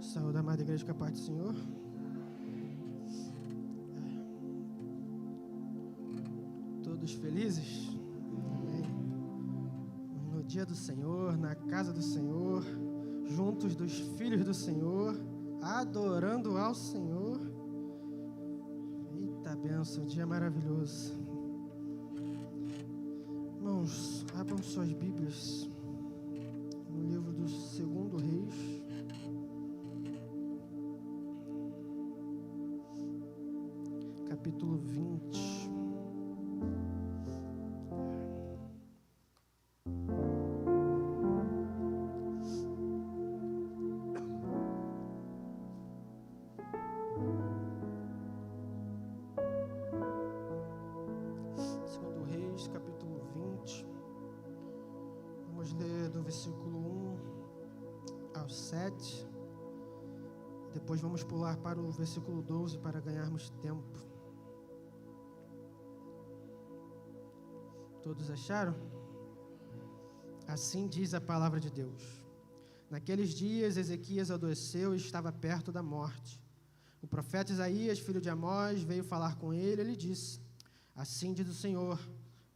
Saúde, amada igreja, com a paz do Senhor. Todos felizes? Amém. No dia do Senhor, na casa do Senhor, juntos dos filhos do Senhor, adorando ao Senhor. Eita bênção, dia maravilhoso. Irmãos, abram suas Bíblias no livro do 2 Reis. Capítulo 20. Segundo Reis, capítulo 20. Vamos ler do versículo 1 ao 7. Depois vamos pular para o versículo 12 para ganharmos tempo. Todos acharam? Assim diz a palavra de Deus. Naqueles dias, Ezequias adoeceu e estava perto da morte. O profeta Isaías, filho de Amós, veio falar com ele. Ele disse: Assim diz o Senhor,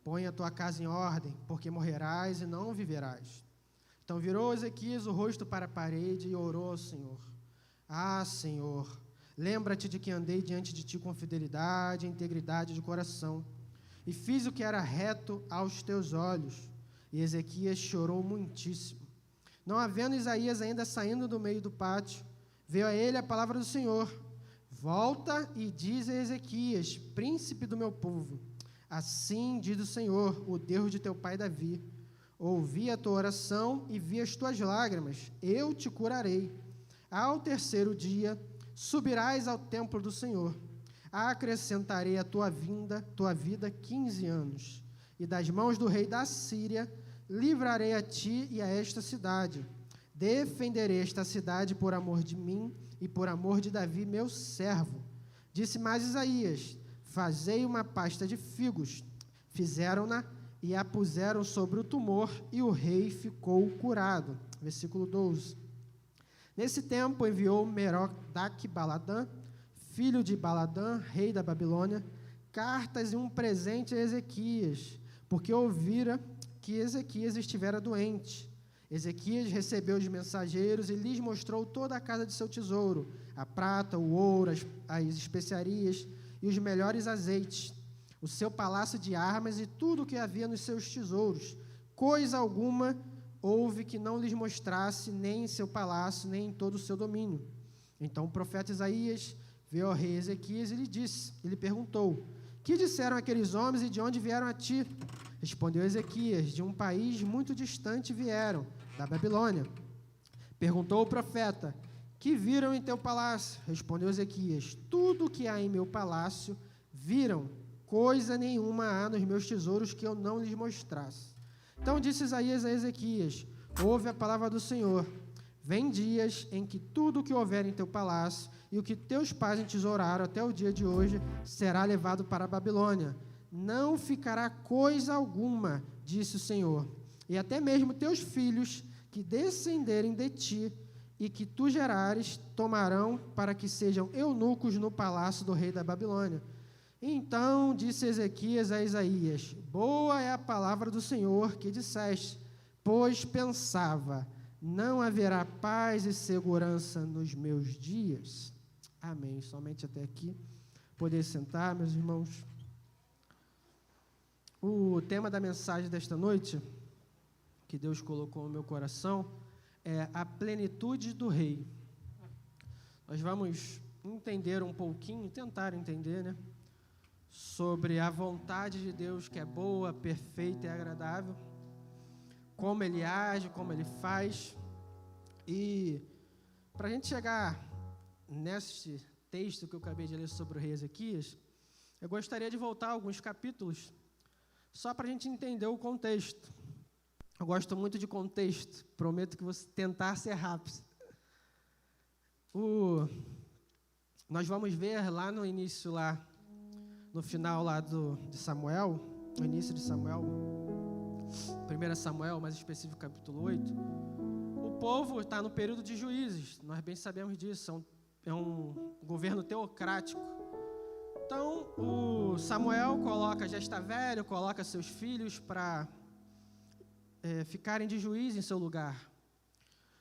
põe a tua casa em ordem, porque morrerás e não viverás. Então virou Ezequias o rosto para a parede e orou ao Senhor. Ah, Senhor, lembra-te de que andei diante de ti com fidelidade e integridade de coração, e fiz o que era reto aos teus olhos. E Ezequias chorou muitíssimo. Não havendo Isaías ainda saindo do meio do pátio, veio a ele a palavra do Senhor: Volta e diz a Ezequias, príncipe do meu povo: Assim diz o Senhor, o Deus de teu pai Davi: Ouvi a tua oração e vi as tuas lágrimas, eu te curarei. Ao terceiro dia subirás ao templo do Senhor. Acrescentarei a tua vida 15 anos, e das mãos do rei da Síria livrarei a ti e a esta cidade. Defenderei esta cidade por amor de mim e por amor de Davi, meu servo. Disse mais Isaías: Fazei uma pasta de figos. Fizeram-na e a puseram sobre o tumor, e o rei ficou curado. Versículo 12. Nesse tempo enviou Merodach-Baladã, filho de Baladã, rei da Babilônia, cartas e um presente a Ezequias, porque ouvira que Ezequias estivera doente. Ezequias recebeu os mensageiros e lhes mostrou toda a casa de seu tesouro, a prata, o ouro, as especiarias e os melhores azeites, o seu palácio de armas e tudo o que havia nos seus tesouros. Coisa alguma houve que não lhes mostrasse, nem em seu palácio, nem em todo o seu domínio. Então o profeta Isaías veio ao rei Ezequias e lhe perguntou: Que disseram aqueles homens e de onde vieram a ti? Respondeu Ezequias: De um país muito distante vieram, da Babilônia. Perguntou o profeta: Que viram em teu palácio? Respondeu Ezequias: Tudo o que há em meu palácio viram, coisa nenhuma há nos meus tesouros que eu não lhes mostrasse. Então disse Isaías a Ezequias: Ouve a palavra do Senhor. Vem dias em que tudo o que houver em teu palácio e o que teus pais entesouraram até o dia de hoje será levado para a Babilônia. Não ficará coisa alguma, disse o Senhor. E até mesmo teus filhos que descenderem de ti e que tu gerares tomarão para que sejam eunucos no palácio do rei da Babilônia. Então disse Ezequias a Isaías: Boa é a palavra do Senhor que disseste, pois pensava: não haverá paz e segurança nos meus dias. Amém. Somente até aqui. Poder sentar, meus irmãos. O tema da mensagem desta noite, que Deus colocou no meu coração, é a plenitude do rei. Nós vamos entender um pouquinho, tentar entender, né? Sobre a vontade de Deus, que é boa, perfeita e agradável, como Ele age, como Ele faz. E para a gente chegar nesse texto que eu acabei de ler sobre o rei Ezequias, eu gostaria de voltar alguns capítulos, só para a gente entender o contexto. Eu gosto muito de contexto, prometo que vou tentar ser rápido. Nós vamos ver lá no início, lá no final lá de Samuel, no início de Samuel, 1 Samuel, mais específico, capítulo 8, o povo está no período de juízes, nós bem sabemos disso, é um governo teocrático. Então, o Samuel já está velho, coloca seus filhos para ficarem de juiz em seu lugar.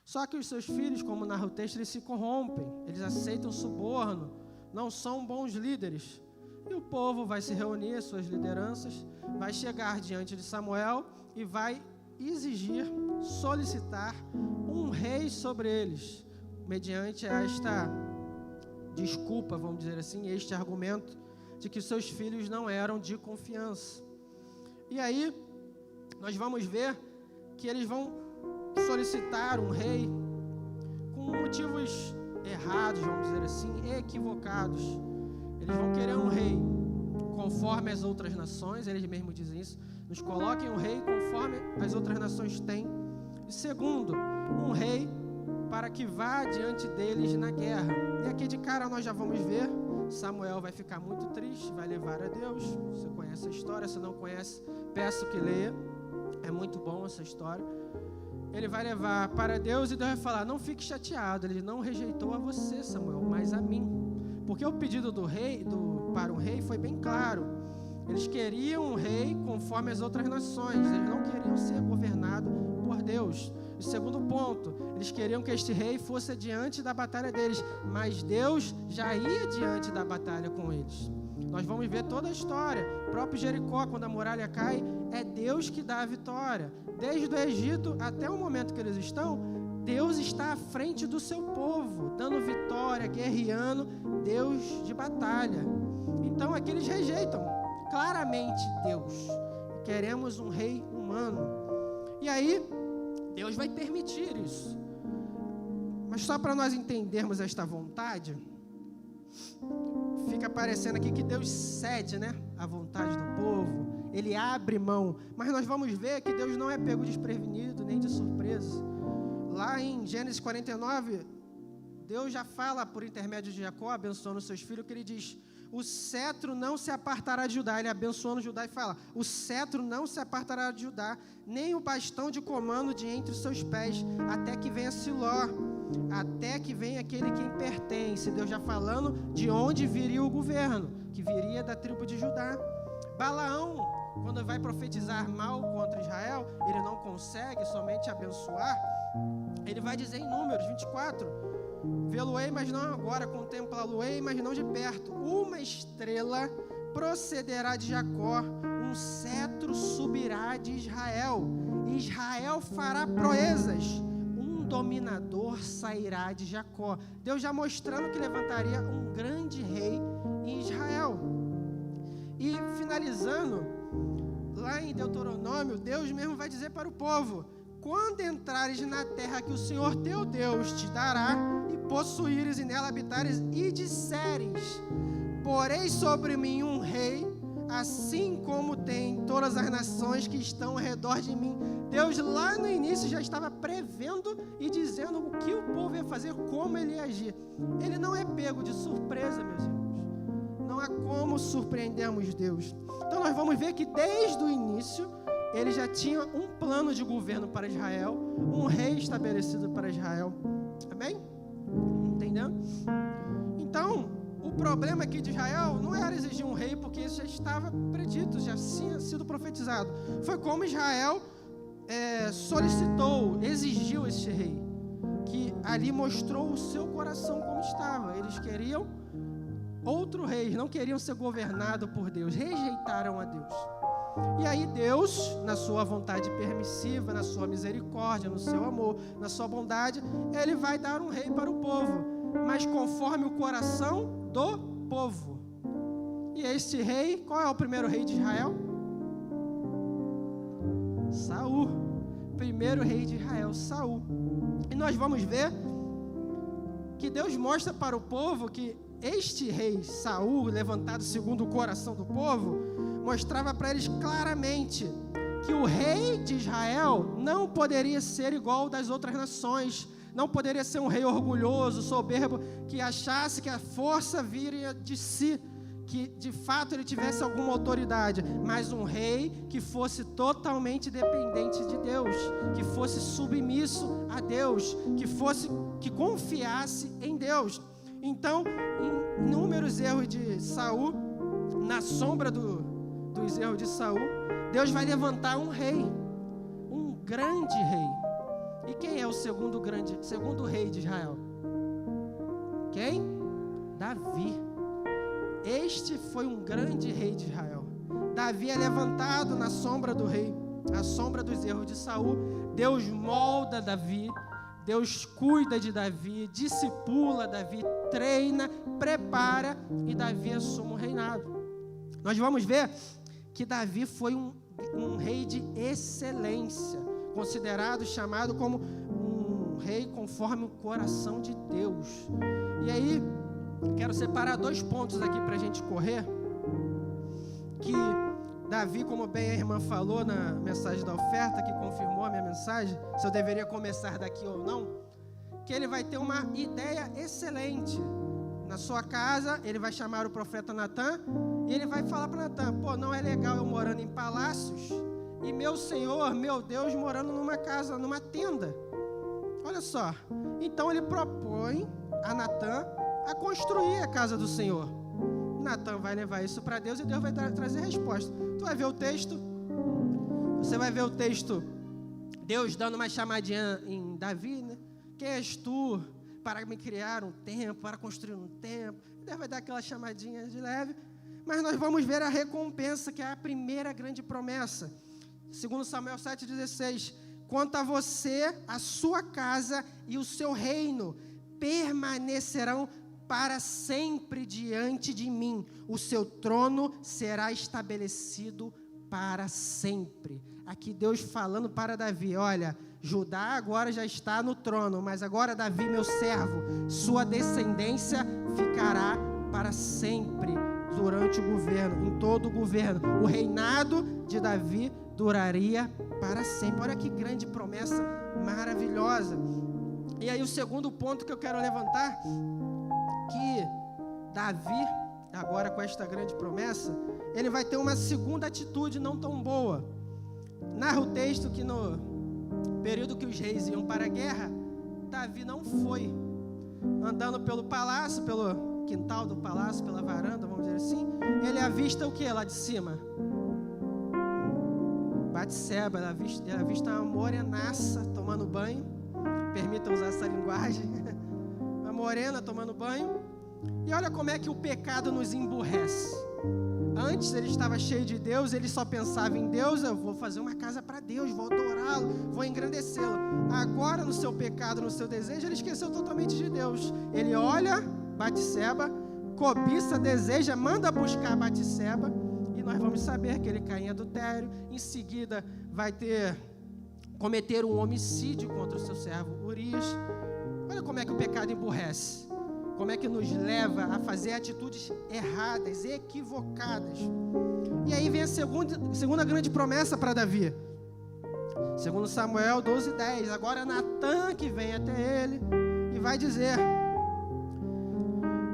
Só que os seus filhos, como narra o texto, eles se corrompem, eles aceitam suborno, não são bons líderes. E o povo vai se reunir, suas lideranças, vai chegar diante de Samuel e vai exigir, solicitar um rei sobre eles, mediante esta desculpa, vamos dizer assim, este argumento de que seus filhos não eram de confiança. E aí, nós vamos ver que eles vão solicitar um rei com motivos errados, vamos dizer assim, equivocados. Eles vão querer um rei conforme as outras nações, eles mesmos dizem isso, nos coloquem um rei conforme as outras nações têm. E segundo, um rei para que vá diante deles na guerra. E aqui de cara nós já vamos ver, Samuel vai ficar muito triste, vai levar a Deus. Você conhece a história, se não conhece, peço que leia, é muito bom essa história. Ele vai levar para Deus e Deus vai falar, não fique chateado, ele não rejeitou a você, Samuel, mas a mim. Porque o pedido para um rei foi bem claro. Eles queriam um rei conforme as outras nações, eles não queriam ser governados por Deus. O segundo ponto, eles queriam que este rei fosse diante da batalha deles, mas Deus já ia diante da batalha com eles. Nós vamos ver toda a história. O próprio Jericó, quando a muralha cai, é Deus que dá a vitória. Desde o Egito até o momento que eles estão, Deus está à frente do seu povo, dando vitória, guerreando, Deus de batalha. Então aqui eles rejeitam claramente Deus. Queremos um rei humano. E aí, Deus vai permitir isso. Mas só para nós entendermos esta vontade, fica parecendo aqui que Deus cede, né, a vontade do povo. Ele abre mão. Mas nós vamos ver que Deus não é pego desprevenido, nem de surpresa. Lá em Gênesis 49, Deus já fala por intermédio de Jacó, abençoando seus filhos, que ele diz, o cetro não se apartará de Judá. Ele abençoando Judá e fala, o cetro não se apartará de Judá, nem o bastão de comando de entre os seus pés, até que venha Siló, até que venha aquele quem pertence. Deus já falando de onde viria o governo, que viria da tribo de Judá. Balaão, quando vai profetizar mal contra Israel, ele não consegue somente abençoar, ele vai dizer em Números 24, vê-lo-ei, mas não agora, contemplá-lo-ei, mas não de perto. Uma estrela procederá de Jacó, um cetro subirá de Israel. Israel fará proezas, um dominador sairá de Jacó. Deus já mostrando que levantaria um grande rei em Israel. E finalizando, lá em Deuteronômio, Deus mesmo vai dizer para o povo, quando entrares na terra que o Senhor teu Deus te dará, e possuíres e nela habitares, e disseres, porei sobre mim um rei, assim como tem todas as nações que estão ao redor de mim. Deus lá no início já estava prevendo e dizendo o que o povo ia fazer, como ele ia agir. Ele não é pego de surpresa, meus irmãos. Não há como surpreendermos Deus. Então nós vamos ver que desde o início, ele já tinha um plano de governo para Israel, um rei estabelecido para Israel. Amém? Entendendo? Então, o problema aqui de Israel não era exigir um rei, porque isso já estava predito, já tinha sido profetizado. Foi como Israel solicitou, exigiu esse rei, que ali mostrou o seu coração como estava. Eles queriam outro rei, não queriam ser governados por Deus, rejeitaram a Deus. E aí Deus, na sua vontade permissiva, na sua misericórdia, no seu amor, na sua bondade, ele vai dar um rei para o povo, mas conforme o coração do povo. E este rei, qual é o primeiro rei de Israel? Saul. Primeiro rei de Israel, Saul. E nós vamos ver que Deus mostra para o povo que este rei Saul, levantado segundo o coração do povo, mostrava para eles claramente que o rei de Israel não poderia ser igual das outras nações, não poderia ser um rei orgulhoso, soberbo, que achasse que a força viria de si, que de fato ele tivesse alguma autoridade, mas um rei que fosse totalmente dependente de Deus, que fosse submisso a Deus, que confiasse em Deus. Então, em inúmeros erros de Saul, na sombra dos erros de Saul, Deus vai levantar um rei, um grande rei. E quem é o segundo rei de Israel? Quem? Davi. Este foi um grande rei de Israel. Davi é levantado na sombra do rei, na sombra dos erros de Saul. Deus molda Davi, Deus cuida de Davi, discipula Davi, treina, prepara, e Davi assume o reinado. Nós vamos ver que Davi foi um rei de excelência, considerado, chamado como um rei conforme o coração de Deus. E aí, quero separar 2 pontos aqui para a gente correr, que Davi, como bem a irmã falou na mensagem da oferta, que confirmou a minha mensagem, se eu deveria começar daqui ou não, que ele vai ter uma ideia excelente. Na sua casa, ele vai chamar o profeta Natã, e ele vai falar para Natã: pô, não é legal eu morando em palácios, e meu Senhor, meu Deus, morando numa casa, numa tenda. Olha só, então ele propõe a Natã a construir a casa do Senhor. Natã vai levar isso para Deus e Deus vai trazer a resposta. Tu vai ver o texto, você vai ver o texto, Deus dando uma chamadinha em Davi, né? Quem és tu para me criar um templo, para construir um templo? Deus vai dar aquela chamadinha de leve, mas nós vamos ver a recompensa, que é a primeira grande promessa. 2 Samuel 7,16: quanto a você, a sua casa e o seu reino permanecerão para sempre diante de mim, o seu trono será estabelecido para sempre. Aqui Deus falando para Davi: olha, Judá agora já está no trono, mas agora Davi, meu servo, sua descendência ficará para sempre durante o governo, em todo o governo. O reinado de Davi duraria para sempre. Olha que grande promessa maravilhosa. E aí o segundo ponto que eu quero levantar, que Davi, agora com esta grande promessa, ele vai ter uma segunda atitude não tão boa. Narra o texto que no período que os reis iam para a guerra, Davi não foi. Andando pelo palácio, pelo quintal do palácio, pela varanda, vamos dizer assim, ele avista o que lá de cima? Batseba. Ele avista uma morenaça tomando banho. Permitam usar essa linguagem. Uma morena tomando banho. E olha como é que o pecado nos emburrece. Antes ele estava cheio de Deus, ele só pensava em Deus: eu vou fazer uma casa para Deus, vou adorá-lo, vou engrandecê-lo. Agora, no seu pecado, no seu desejo, ele esqueceu totalmente de Deus. Ele olha Batseba, cobiça, deseja, manda buscar Batseba, e nós vamos saber que ele cai em adultério. Em seguida vai cometer um homicídio contra o seu servo Urias. Olha como é que o pecado emburrece, como é que nos leva a fazer atitudes erradas, equivocadas. E aí vem a segunda grande promessa para Davi. 2 Samuel 12:10. Agora é Natã que vem até ele e vai dizer: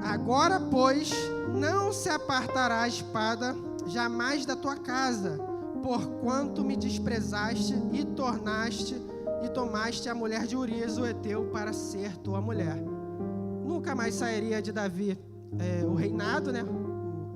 agora, pois, não se apartará a espada jamais da tua casa, porquanto me desprezaste e tomaste a mulher de Urias, o heteu, para ser tua mulher. Nunca mais sairia de Davi o reinado, né?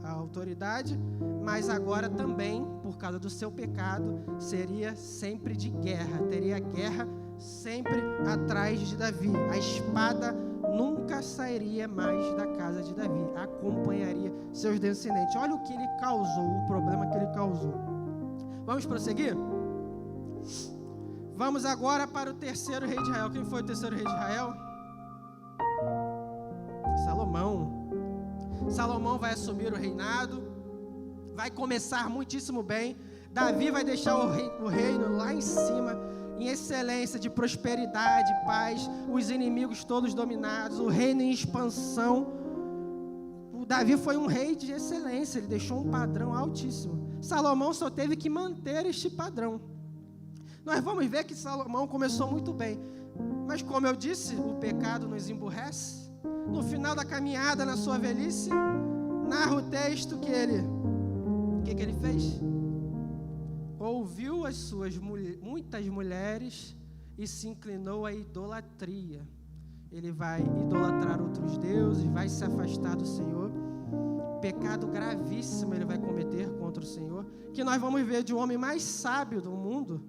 A autoridade, mas agora também, por causa do seu pecado, seria sempre de guerra, teria guerra sempre atrás de Davi. A espada nunca sairia mais da casa de Davi, acompanharia seus descendentes. Olha o que ele causou, o problema que ele causou. Vamos prosseguir? Vamos agora para o terceiro rei de Israel. Quem foi o terceiro rei de Israel? Salomão. Salomão vai assumir o reinado, vai começar muitíssimo bem. Davi vai deixar o reino lá em cima, em excelência, de prosperidade, paz, os inimigos todos dominados, o reino em expansão. O Davi foi um rei de excelência, ele deixou um padrão altíssimo. Salomão só teve que manter este padrão. Nós vamos ver que Salomão começou muito bem, mas como eu disse, o pecado nos emburrece. No final da caminhada, na sua velhice, narra o texto que o que ele fez? Ouviu as suas muitas mulheres e se inclinou à idolatria. Ele vai idolatrar outros deuses, vai se afastar do Senhor. Pecado gravíssimo ele vai cometer contra o Senhor, que nós vamos ver de um homem mais sábio do mundo,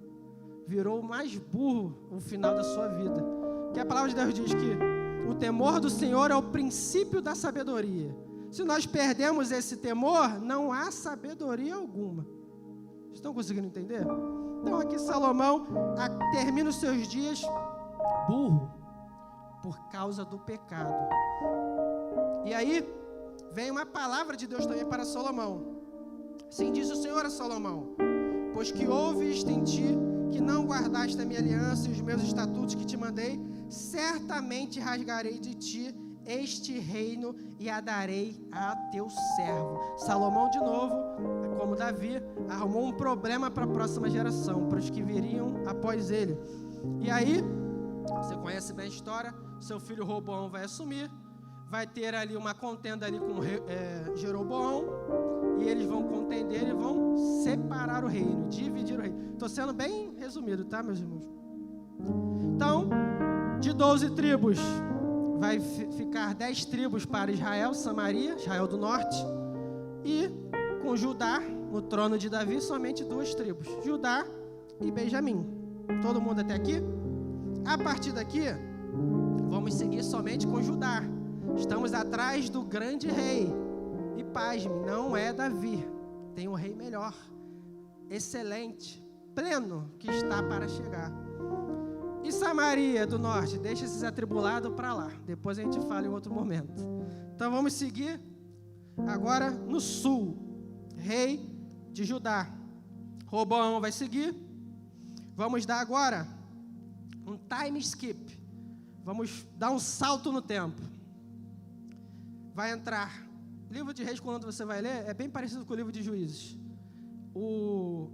virou o mais burro no final da sua vida. Que a palavra de Deus diz que o temor do Senhor é o princípio da sabedoria. Se nós perdemos esse temor, não há sabedoria alguma. Estão conseguindo entender? Então aqui Salomão termina os seus dias burro, por causa do pecado. E aí vem uma palavra de Deus também para Salomão. Assim diz o Senhor a Salomão: pois que ouviste em ti, que não guardaste a minha aliança e os meus estatutos que te mandei, certamente rasgarei de ti este reino e a darei a teu servo. Salomão, de novo, como Davi, arrumou um problema para a próxima geração, para os que viriam após ele. E aí, você conhece bem a história, seu filho Roboão vai assumir, vai ter ali uma contenda ali com Jeroboão, e eles vão contender e vão separar o reino, dividir o reino. Estou sendo bem resumido, tá, meus irmãos? Então, de 12 tribos, vai ficar 10 tribos para Israel, Samaria, Israel do Norte, e com Judá, no trono de Davi, somente 2 tribos, Judá e Benjamim. Todo mundo até aqui? A partir daqui, vamos seguir somente com Judá. Estamos atrás do grande rei. E pasme, não é Davi. Tem um rei melhor, excelente, pleno, que está para chegar. E Samaria do Norte, deixa esses atribulados para lá. Depois a gente fala em outro momento. Então vamos seguir agora no sul. Rei de Judá. Roboão vai seguir. Vamos dar agora um time skip. Vamos dar um salto no tempo. Vai entrar. O livro de Reis, quando você vai ler, é bem parecido com o livro de Juízes. O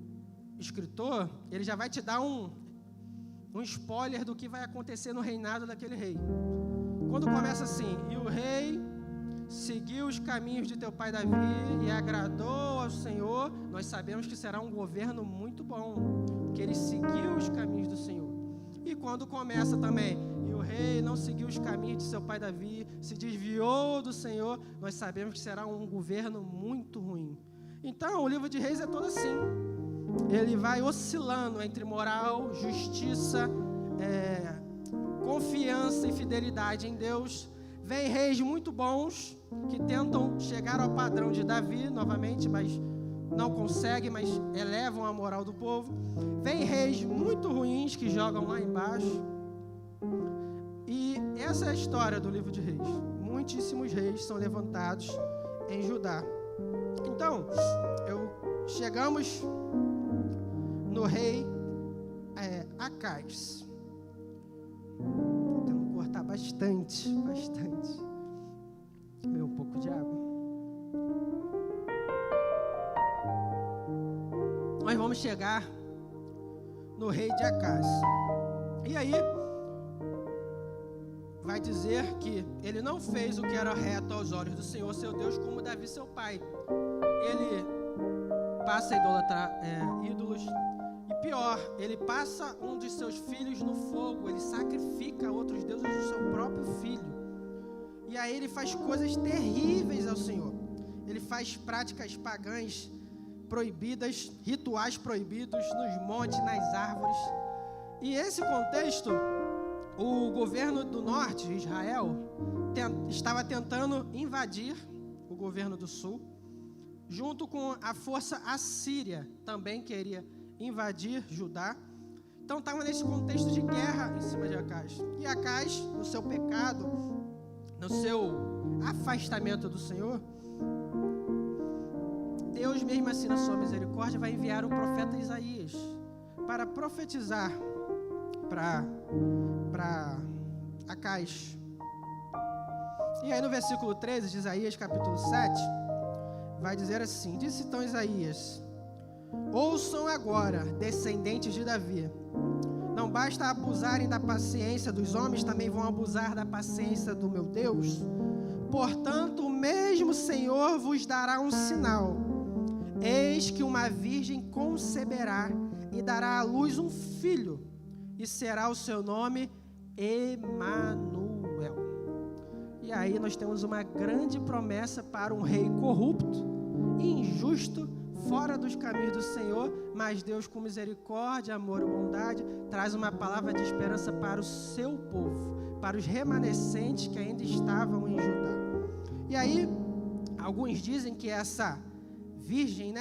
escritor, ele já vai te dar um spoiler do que vai acontecer no reinado daquele rei. Quando começa assim: e o rei seguiu os caminhos de teu pai Davi e agradou ao Senhor, nós sabemos que será um governo muito bom, porque ele seguiu os caminhos do Senhor. E quando começa também: e o rei não seguiu os caminhos de seu pai Davi, se desviou do Senhor, nós sabemos que será um governo muito ruim. Então o livro de Reis é todo assim. Ele vai oscilando entre moral, justiça, confiança e fidelidade em Deus. Vem reis muito bons que tentam chegar ao padrão de Davi novamente, mas não conseguem, mas elevam a moral do povo. Vem reis muito ruins que jogam lá embaixo. E essa é a história do livro de Reis. Muitíssimos reis são levantados em Judá. Então, chegamos no rei Acais. Tentando cortar bastante. Beber um pouco de água. Nós vamos chegar no rei de Acais. E aí, vai dizer que ele não fez o que era reto aos olhos do Senhor, seu Deus, como Davi, seu pai. Ele passa a idolatrar ídolos. E pior, ele passa um de seus filhos no fogo. Ele sacrifica outros deuses do seu próprio filho. E aí ele faz coisas terríveis ao Senhor. Ele faz práticas pagãs proibidas, rituais proibidos nos montes, nas árvores. E esse contexto, o governo do norte, Israel, estava tentando invadir o governo do sul, junto com a força assíria, também queria invadir Judá. Então estava nesse contexto de guerra em cima de Acais. E Acais, no seu pecado, no seu afastamento do Senhor, Deus, mesmo assim, na sua misericórdia, vai enviar o profeta Isaías para profetizar para Acais. E aí no versículo 13 de Isaías, capítulo 7, vai dizer assim: disse então Isaías: ouçam agora, descendentes de Davi, não basta abusarem da paciência dos homens, também vão abusar da paciência do meu Deus. Portanto, o mesmo Senhor vos dará um sinal. Eis que uma virgem conceberá e dará à luz um filho, e será o seu nome Emanuel. E aí nós temos uma grande promessa para um rei corrupto, injusto, fora dos caminhos do Senhor, mas Deus, com misericórdia, amor e bondade, traz uma palavra de esperança para o seu povo, para os remanescentes que ainda estavam em Judá. E aí, alguns dizem que essa virgem,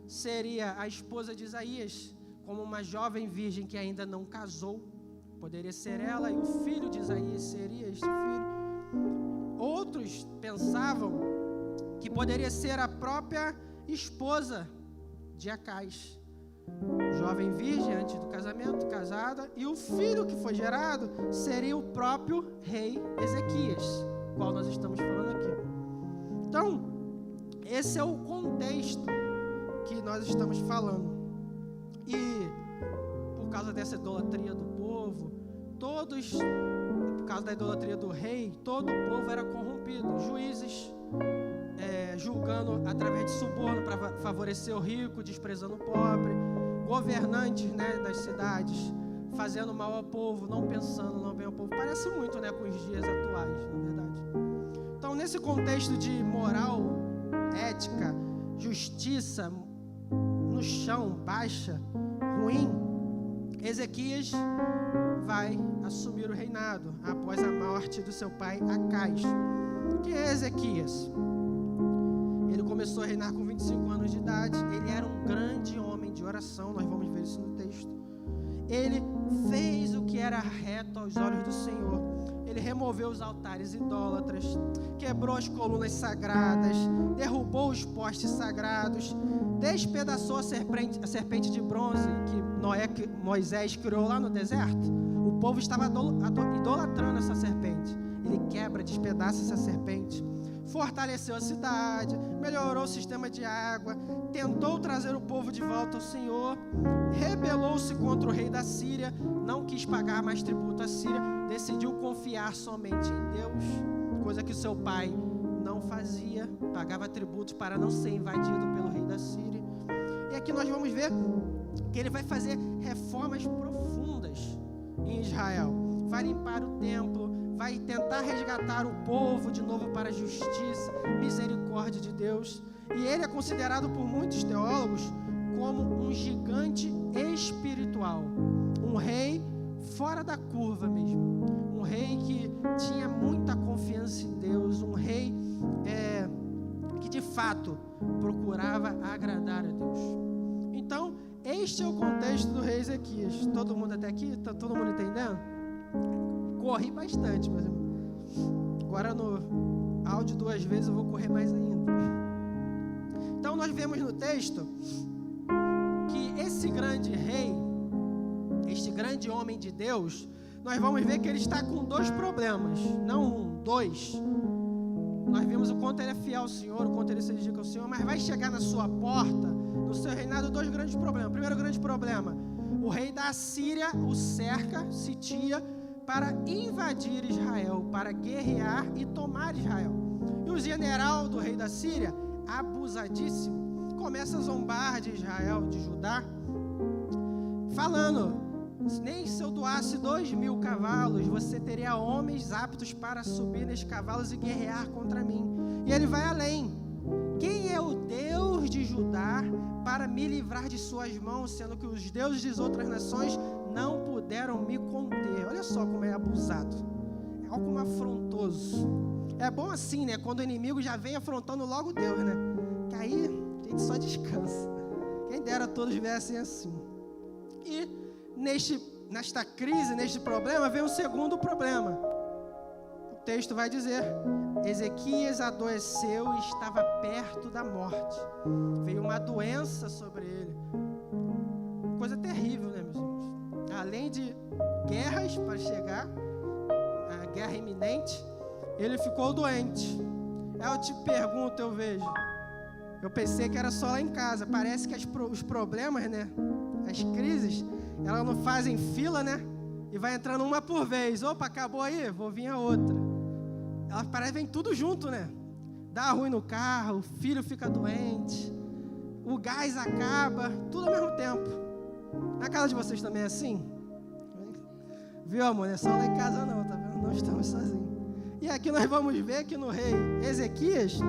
seria a esposa de Isaías, como uma jovem virgem que ainda não casou. Poderia ser ela, e o filho de Isaías seria este filho. Outros pensavam que poderia ser a própria esposa de Acais, jovem virgem antes do casamento, casada, e o filho que foi gerado seria o próprio rei Ezequias, qual nós estamos falando aqui. Então, esse é o contexto que nós estamos falando. E por causa dessa idolatria do povo, por causa da idolatria do rei, todo o povo era corrompido. Juízes julgando através de suborno para favorecer o rico, desprezando o pobre. Governantes, das cidades fazendo mal ao povo, não pensando no bem ao povo. Parece muito, com os dias atuais, na verdade. Então, nesse contexto de moral, ética, justiça, no chão, baixa, ruim, Ezequias vai assumir o reinado após a morte do seu pai Acais. Quem é Ezequias? Ele começou a reinar com 25 anos de idade. Ele era um grande homem de oração, nós vamos ver isso no texto. Ele fez o que era reto aos olhos do Senhor. Ele removeu os altares idólatras, quebrou as colunas sagradas, derrubou os postes sagrados, despedaçou a serpente de bronze que Moisés criou lá no deserto. O povo estava idolatrando essa serpente. Ele quebra, despedaça essa serpente, fortaleceu a cidade, melhorou o sistema de água, tentou trazer o povo de volta ao Senhor, rebelou-se contra o rei da Síria, não quis pagar mais tributo à Síria, decidiu confiar somente em Deus, coisa que o seu pai não fazia, pagava tributos para não ser invadido pelo rei da Síria. E aqui nós vamos ver que ele vai fazer reformas profundas em Israel, vai limpar o templo, vai tentar resgatar o povo de novo para a justiça, misericórdia de Deus. E ele é considerado por muitos teólogos como um gigante espiritual, um rei fora da curva mesmo, um rei que tinha muita confiança em Deus, um rei que de fato procurava agradar a Deus. Então, este é o contexto do rei Ezequias. Todo mundo até aqui? Está todo mundo entendendo? Corri bastante, mas agora no áudio 2 vezes eu vou correr mais ainda. Então nós vemos no texto que esse grande rei, este grande homem de Deus, nós vamos ver que ele está com 2 problemas, não 2. Nós vimos o quanto ele é fiel ao Senhor, o quanto ele se dedica ao Senhor, mas vai chegar na sua porta, no seu reinado, 2 grandes problemas. Primeiro grande problema, o rei da Síria o cerca, sitia, para invadir Israel, para guerrear e tomar Israel. E o general do rei da Síria, abusadíssimo, começa a zombar de Israel, de Judá, falando: nem se eu doasse 2.000 cavalos, você teria homens aptos para subir nesses cavalos e guerrear contra mim. E ele vai além: quem é o Deus de Judá para me livrar de suas mãos, sendo que os deuses das outras nações não puderam me conter? Olha só como é abusado, é algo afrontoso. É bom assim, quando o inimigo já vem afrontando logo Deus, que aí a gente só descansa. Quem dera todos viessem assim. E nesta crise, neste problema, vem um segundo problema. O texto vai dizer: Ezequias adoeceu e estava perto da morte. Veio uma doença sobre ele. Coisa terrível, meus irmãos? Além de guerras para chegar, a guerra iminente, ele ficou doente. Eu te pergunto, eu vejo. Eu pensei que era só lá em casa. Parece que os problemas, as crises, elas não fazem fila, e vai entrando uma por vez. Opa, acabou aí, vou vir a outra. elas parecem vem tudo junto, né? Dá ruim no carro, o filho fica doente, o gás acaba, tudo ao mesmo tempo. Na casa de vocês também é assim? Viu, amor? Não é só lá em casa não, tá vendo? Não estamos sozinhos. E aqui nós vamos ver que no rei Ezequias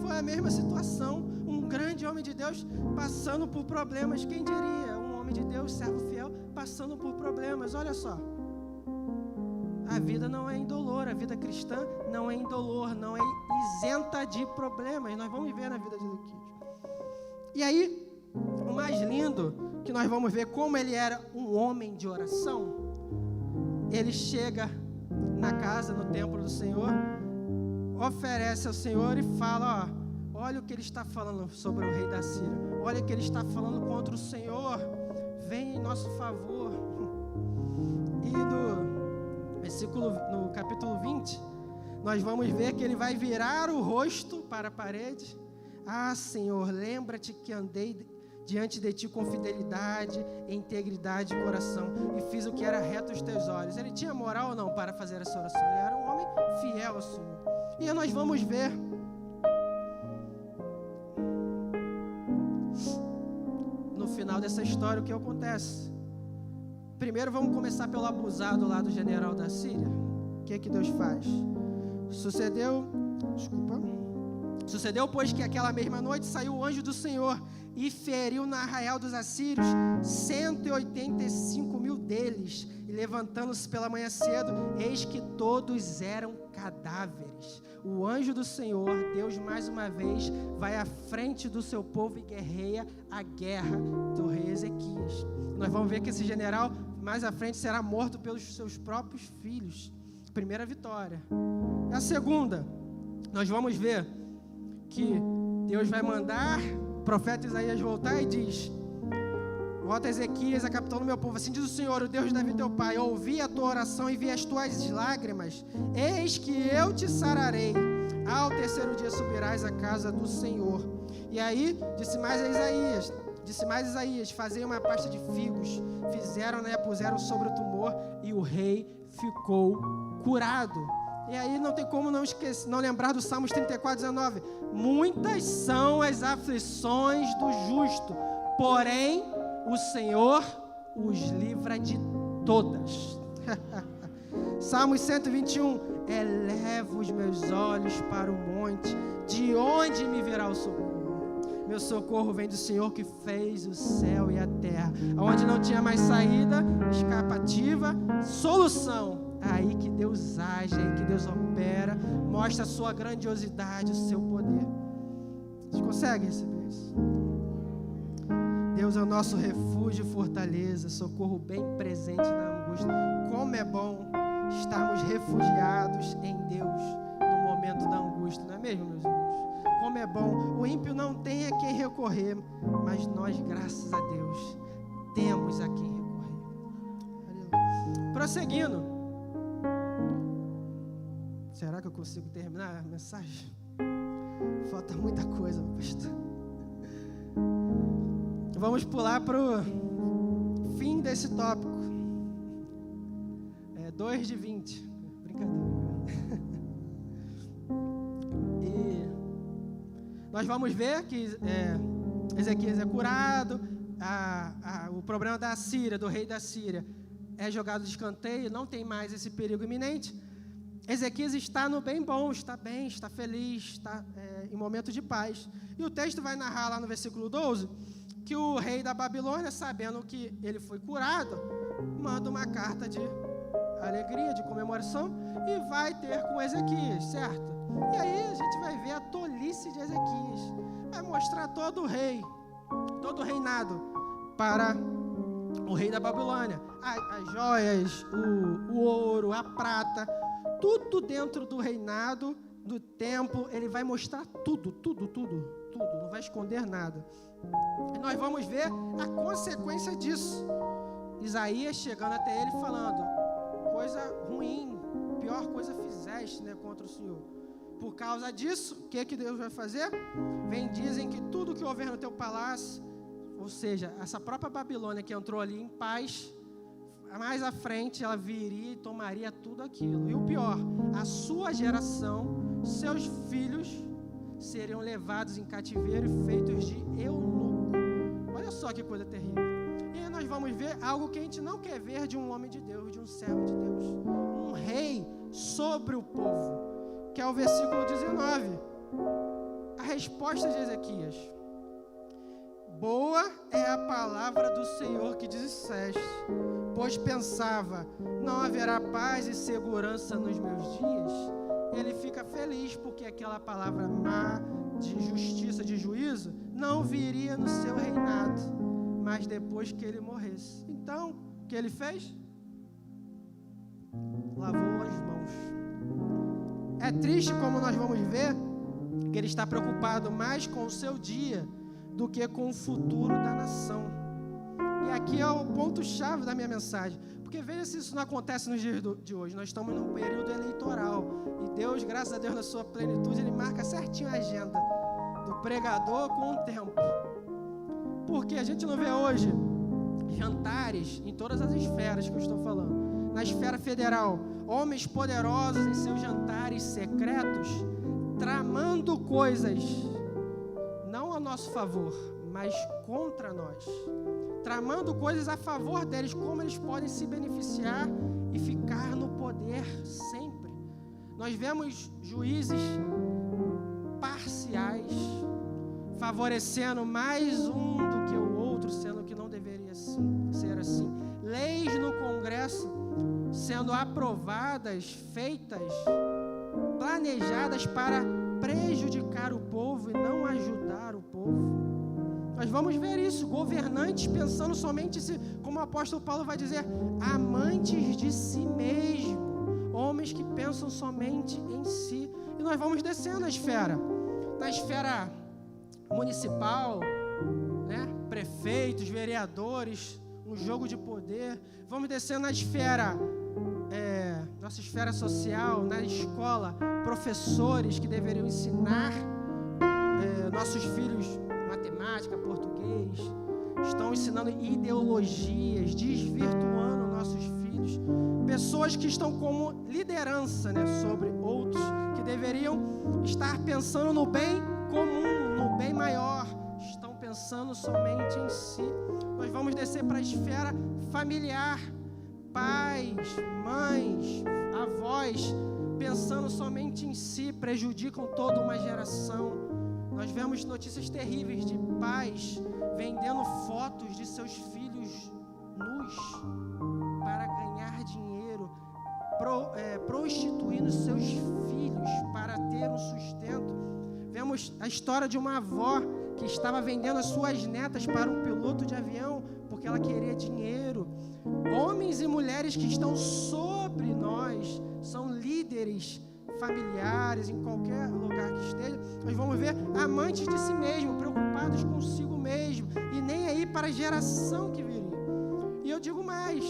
foi a mesma situação. Um grande homem de Deus passando por problemas. Quem diria? Um homem de Deus, servo fiel, passando por problemas. Olha só. A vida não é indolor, a vida cristã não é indolor, não é isenta de problemas. Nós vamos ver na vida de Ezequias. E aí, o mais lindo, que nós vamos ver como ele era um homem de oração. Ele chega na casa, no templo do Senhor, oferece ao Senhor e fala, olha o que ele está falando sobre o rei da Síria, olha o que ele está falando contra o Senhor, vem em nosso favor. E no capítulo 20, nós vamos ver que ele vai virar o rosto para a parede. Senhor, lembra-te que andei diante de ti com fidelidade, integridade de coração, e fiz o que era reto aos teus olhos. Ele tinha moral ou não para fazer essa oração? Ele era um homem fiel ao Senhor. E nós vamos ver no final dessa história o que acontece. Primeiro vamos começar pelo abusado lá do general da Síria. O que Deus faz? Sucedeu, pois, que aquela mesma noite saiu o anjo do Senhor e feriu na arraial dos assírios 185.000 deles, e levantando-se pela manhã cedo, eis que todos eram cadáveres. O anjo do Senhor, Deus mais uma vez, vai à frente do seu povo e guerreia a guerra do rei Ezequias. Nós vamos ver que esse general, mais à frente, será morto pelos seus próprios filhos. Primeira vitória. A segunda, nós vamos ver que Deus vai mandar o profeta Isaías voltar e diz: volta Ezequias, a capitão do meu povo, assim diz o Senhor, o Deus de Davi teu pai, ouvi a tua oração e vi as tuas lágrimas, eis que eu te sararei, ao terceiro dia subirás à casa do Senhor. E aí, disse mais Isaías, fazei uma pasta de figos, fizeram, né, puseram sobre o tumor, e o rei ficou curado. E aí não tem como não lembrar do Salmos 34:19. Muitas são as aflições do justo, porém o Senhor os livra de todas. Salmos 121. Eleva os meus olhos para o monte, de onde me virá o socorro? Meu socorro vem do Senhor que fez o céu e a terra. Onde não tinha mais saída, escapativa, solução. Aí que Deus age, aí que Deus opera, mostra a sua grandiosidade, o seu poder. Vocês conseguem receber isso? Deus é o nosso refúgio e fortaleza, socorro bem presente na angústia. Como é bom estarmos refugiados em Deus no momento da angústia, não é mesmo, meus irmãos? Como é bom, o ímpio não tem a quem recorrer, mas nós, graças a Deus, temos a quem recorrer. Prosseguindo. Será que eu consigo terminar a mensagem? Falta muita coisa, pastor. Vamos pular para o fim desse tópico. 2:20. Brincadeira. E nós vamos ver que Ezequias é curado. O problema da Síria, do rei da Síria, é jogado de escanteio. Não tem mais esse perigo iminente. Ezequias está no bem bom, está bem, está feliz, está em momento de paz. E o texto vai narrar lá no versículo 12, que o rei da Babilônia, sabendo que ele foi curado, manda uma carta de alegria, de comemoração, e vai ter com Ezequias, certo? E aí a gente vai ver a tolice de Ezequias. Vai mostrar todo o reinado para o rei da Babilônia. As joias, o ouro, a prata, tudo dentro do reinado, do templo, ele vai mostrar tudo, não vai esconder nada. E nós vamos ver a consequência disso. Isaías chegando até ele falando: coisa ruim, pior coisa fizeste, né, contra o Senhor. Por causa disso, o que Deus vai fazer? Dizem que tudo que houver no teu palácio, ou seja, essa própria Babilônia que entrou ali em paz, mais à frente ela viria e tomaria tudo aquilo. E o pior, a sua geração, seus filhos seriam levados em cativeiro e feitos de eunuco. Olha só que coisa terrível. E aí nós vamos ver algo que a gente não quer ver de um homem de Deus, de um servo de Deus, um rei sobre o povo, que é o versículo 19. A resposta de Ezequias: boa é a palavra do Senhor que disseste, pois pensava, não haverá paz e segurança nos meus dias. Ele fica feliz porque aquela palavra má de justiça, de juízo, não viria no seu reinado, mas depois que ele morresse. Então, o que ele fez? Lavou as mãos. É triste, como nós vamos ver, que ele está preocupado mais com o seu dia do que com o futuro da nação. E aqui é o ponto-chave da minha mensagem, porque veja se isso não acontece nos dias de hoje. Nós estamos num período eleitoral, e Deus, graças a Deus, na sua plenitude, Ele marca certinho a agenda do pregador com o tempo. Porque a gente não vê hoje jantares em todas as esferas que eu estou falando. Na esfera federal, homens poderosos em seus jantares secretos, tramando coisas não a nosso favor, mas contra nós, tramando coisas a favor deles, como eles podem se beneficiar e ficar no poder sempre. Nós vemos juízes parciais, favorecendo mais um do que o outro, sendo que não deveria ser assim. Leis no Congresso sendo aprovadas, feitas, planejadas para prejudicar o povo e não ajudar o povo. Nós vamos ver isso, governantes pensando somente em si, como o apóstolo Paulo vai dizer, amantes de si mesmo, homens que pensam somente em si. E nós vamos descendo na esfera municipal, né? Prefeitos, vereadores, um jogo de poder. Vamos descendo na esfera nossa esfera social, na escola, professores que deveriam ensinar nossos filhos matemática, português, estão ensinando ideologias, desvirtuando nossos filhos. Pessoas que estão como liderança, né, sobre outros, que deveriam estar pensando no bem comum, no bem maior, estão pensando somente em si. Nós vamos descer para a esfera familiar, pais, mães, avós, pensando somente em si, prejudicam toda uma geração. Nós vemos notícias terríveis de pais vendendo fotos de seus filhos nus para ganhar dinheiro, prostituindo seus filhos para ter um sustento. Vemos a história de uma avó que estava vendendo as suas netas para um piloto de avião porque ela queria dinheiro. Homens e mulheres que estão sobre nós, são líderes familiares, em qualquer lugar que esteja, nós vamos ver amantes de si mesmo, preocupados consigo mesmo, e nem aí para a geração que viria. E eu digo mais,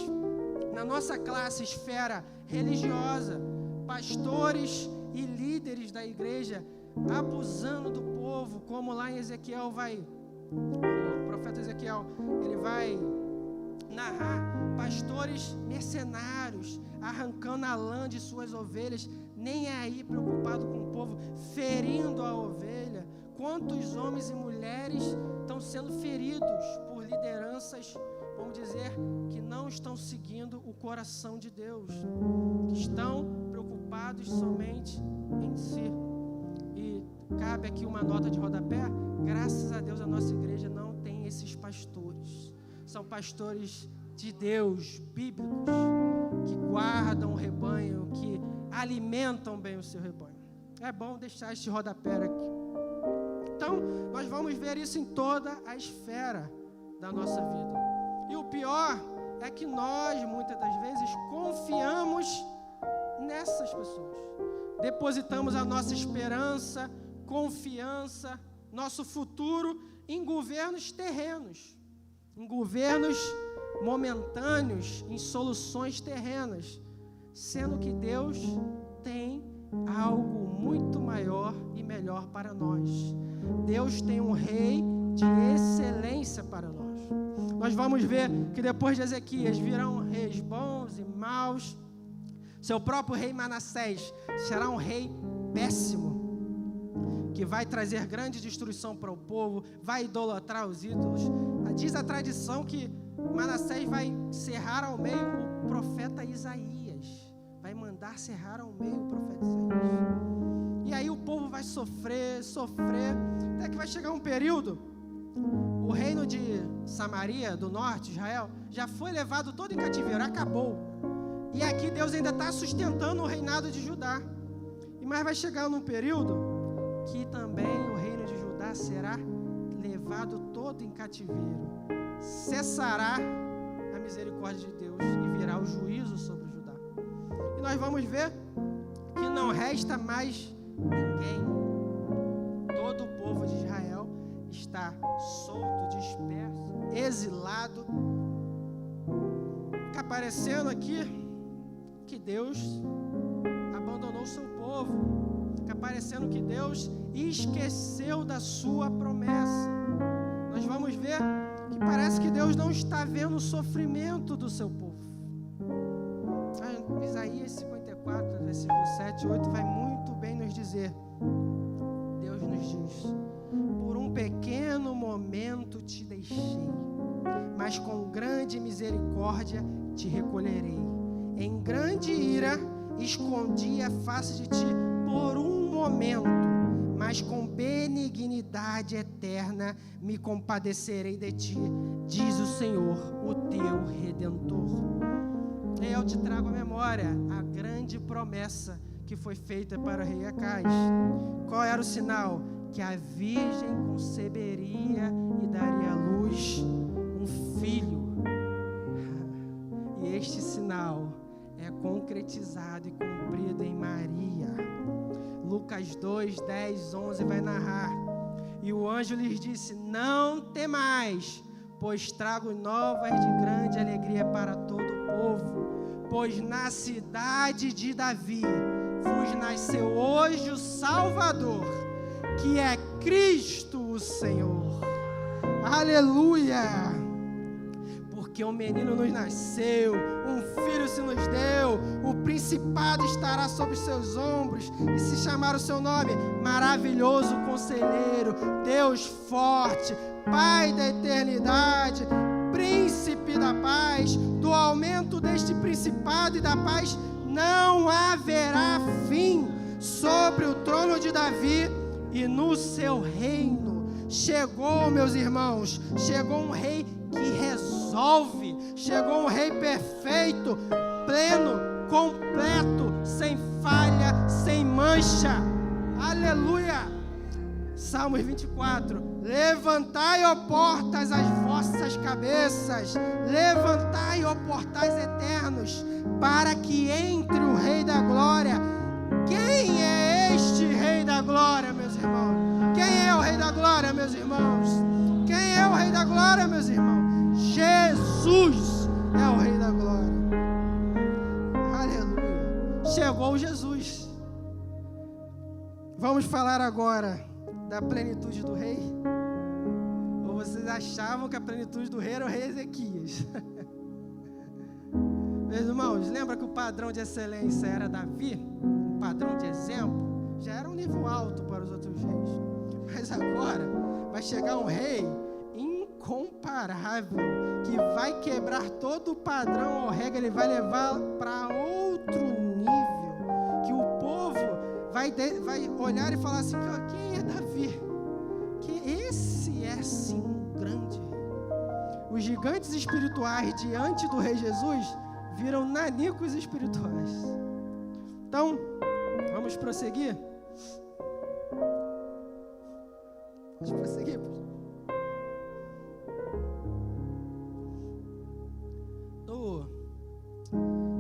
na nossa classe, esfera religiosa, pastores e líderes da igreja abusando do povo, como lá em Ezequiel o profeta Ezequiel, ele vai narrar pastores mercenários, arrancando a lã de suas ovelhas, nem é aí preocupado com o povo, ferindo a ovelha. Quantos homens e mulheres estão sendo feridos por lideranças, vamos dizer, que não estão seguindo o coração de Deus, que estão preocupados somente em si. E cabe aqui uma nota de rodapé, graças a Deus a nossa igreja não tem esses pastores. São pastores de Deus, bíblicos, que guardam o rebanho, que alimentam bem o seu rebanho. É bom deixar este rodapé aqui. Então, nós vamos ver isso em toda a esfera da nossa vida. E o pior é que nós, muitas das vezes, confiamos nessas pessoas. Depositamos a nossa esperança, confiança, nosso futuro em governos terrenos, em governos momentâneos, em soluções terrenas, sendo que Deus tem algo muito maior e melhor para nós. Deus tem um rei de excelência para nós. Nós vamos ver que depois de Ezequias virão reis bons e maus. Seu próprio rei Manassés será um rei péssimo, que vai trazer grande destruição para o povo, vai idolatrar os ídolos. Diz a tradição que Manassés vai serrar ao meio o profeta Isaías, vai mandar serrar ao meio o profeta Isaías. E aí o povo vai sofrer, até que vai chegar um período, o reino de Samaria, do norte, Israel, já foi levado todo em cativeiro, acabou. E aqui Deus ainda está sustentando o reinado de Judá. Mas vai chegar num período que também o reino de Judá será levado todo em cativeiro. Cessará a misericórdia de Deus e virá o juízo sobre Judá. E nós vamos ver que não resta mais ninguém. Todo o povo de Israel está solto, disperso, exilado. Fica aparecendo aqui que Deus abandonou o seu povo. Fica parecendo que Deus esqueceu da sua promessa. Nós vamos ver que parece que Deus não está vendo o sofrimento do seu povo. Isaías 54, versículo 7 e 8 vai muito bem nos dizer. Deus nos diz: por um pequeno momento te deixei, mas com grande misericórdia te recolherei. Em grande ira escondi a face de ti por um momento, mas com benignidade eterna me compadecerei de ti, diz o Senhor, o teu Redentor. Eu te trago à memória a grande promessa que foi feita para o rei Acais. Qual era o sinal? Que a virgem conceberia e daria à luz um filho. E este sinal é concretizado e cumprido em Maria. Lucas 2, 10, 11 vai narrar. E o anjo lhes disse: não temais, pois trago novas de grande alegria para todo o povo. Pois na cidade de Davi vos nasceu hoje o Salvador, que é Cristo o Senhor. Aleluia! Porque um menino nos nasceu, um filho se nos deu, o principado estará sobre os seus ombros, e se chamar o seu nome, Maravilhoso Conselheiro, Deus Forte, Pai da Eternidade, Príncipe da Paz. Do aumento deste principado e da paz não haverá fim sobre o trono de Davi e no seu reino. Chegou, meus irmãos, chegou um rei que resolve, chegou um rei perfeito, pleno, completo, sem falha, sem mancha. Aleluia! Salmos 24: levantai, ó portas, as vossas cabeças, levantai, ó portais eternos, para que entre o Rei da Glória. Quem é este Rei da Glória, meus irmãos? Quem é o Rei da Glória, meus irmãos? Quem é o Rei da Glória, meus irmãos? Jesus é o Rei da Glória. Aleluia. Chegou Jesus. Vamos falar agora da plenitude do rei? Ou vocês achavam que a plenitude do rei era o rei Ezequias? Meus irmãos, lembra que o padrão de excelência era Davi? Um padrão de exemplo? Já era um nível alto para os outros reis. Mas agora vai chegar um rei incomparável, que vai quebrar todo o padrão, a regra, ele vai levar para outro nível, que o povo vai olhar e falar assim: quem é Davi? Que esse é sim um grande rei. Os gigantes espirituais diante do rei Jesus viram nanicos espirituais. Então, vamos prosseguir? Vamos prosseguir, pastor.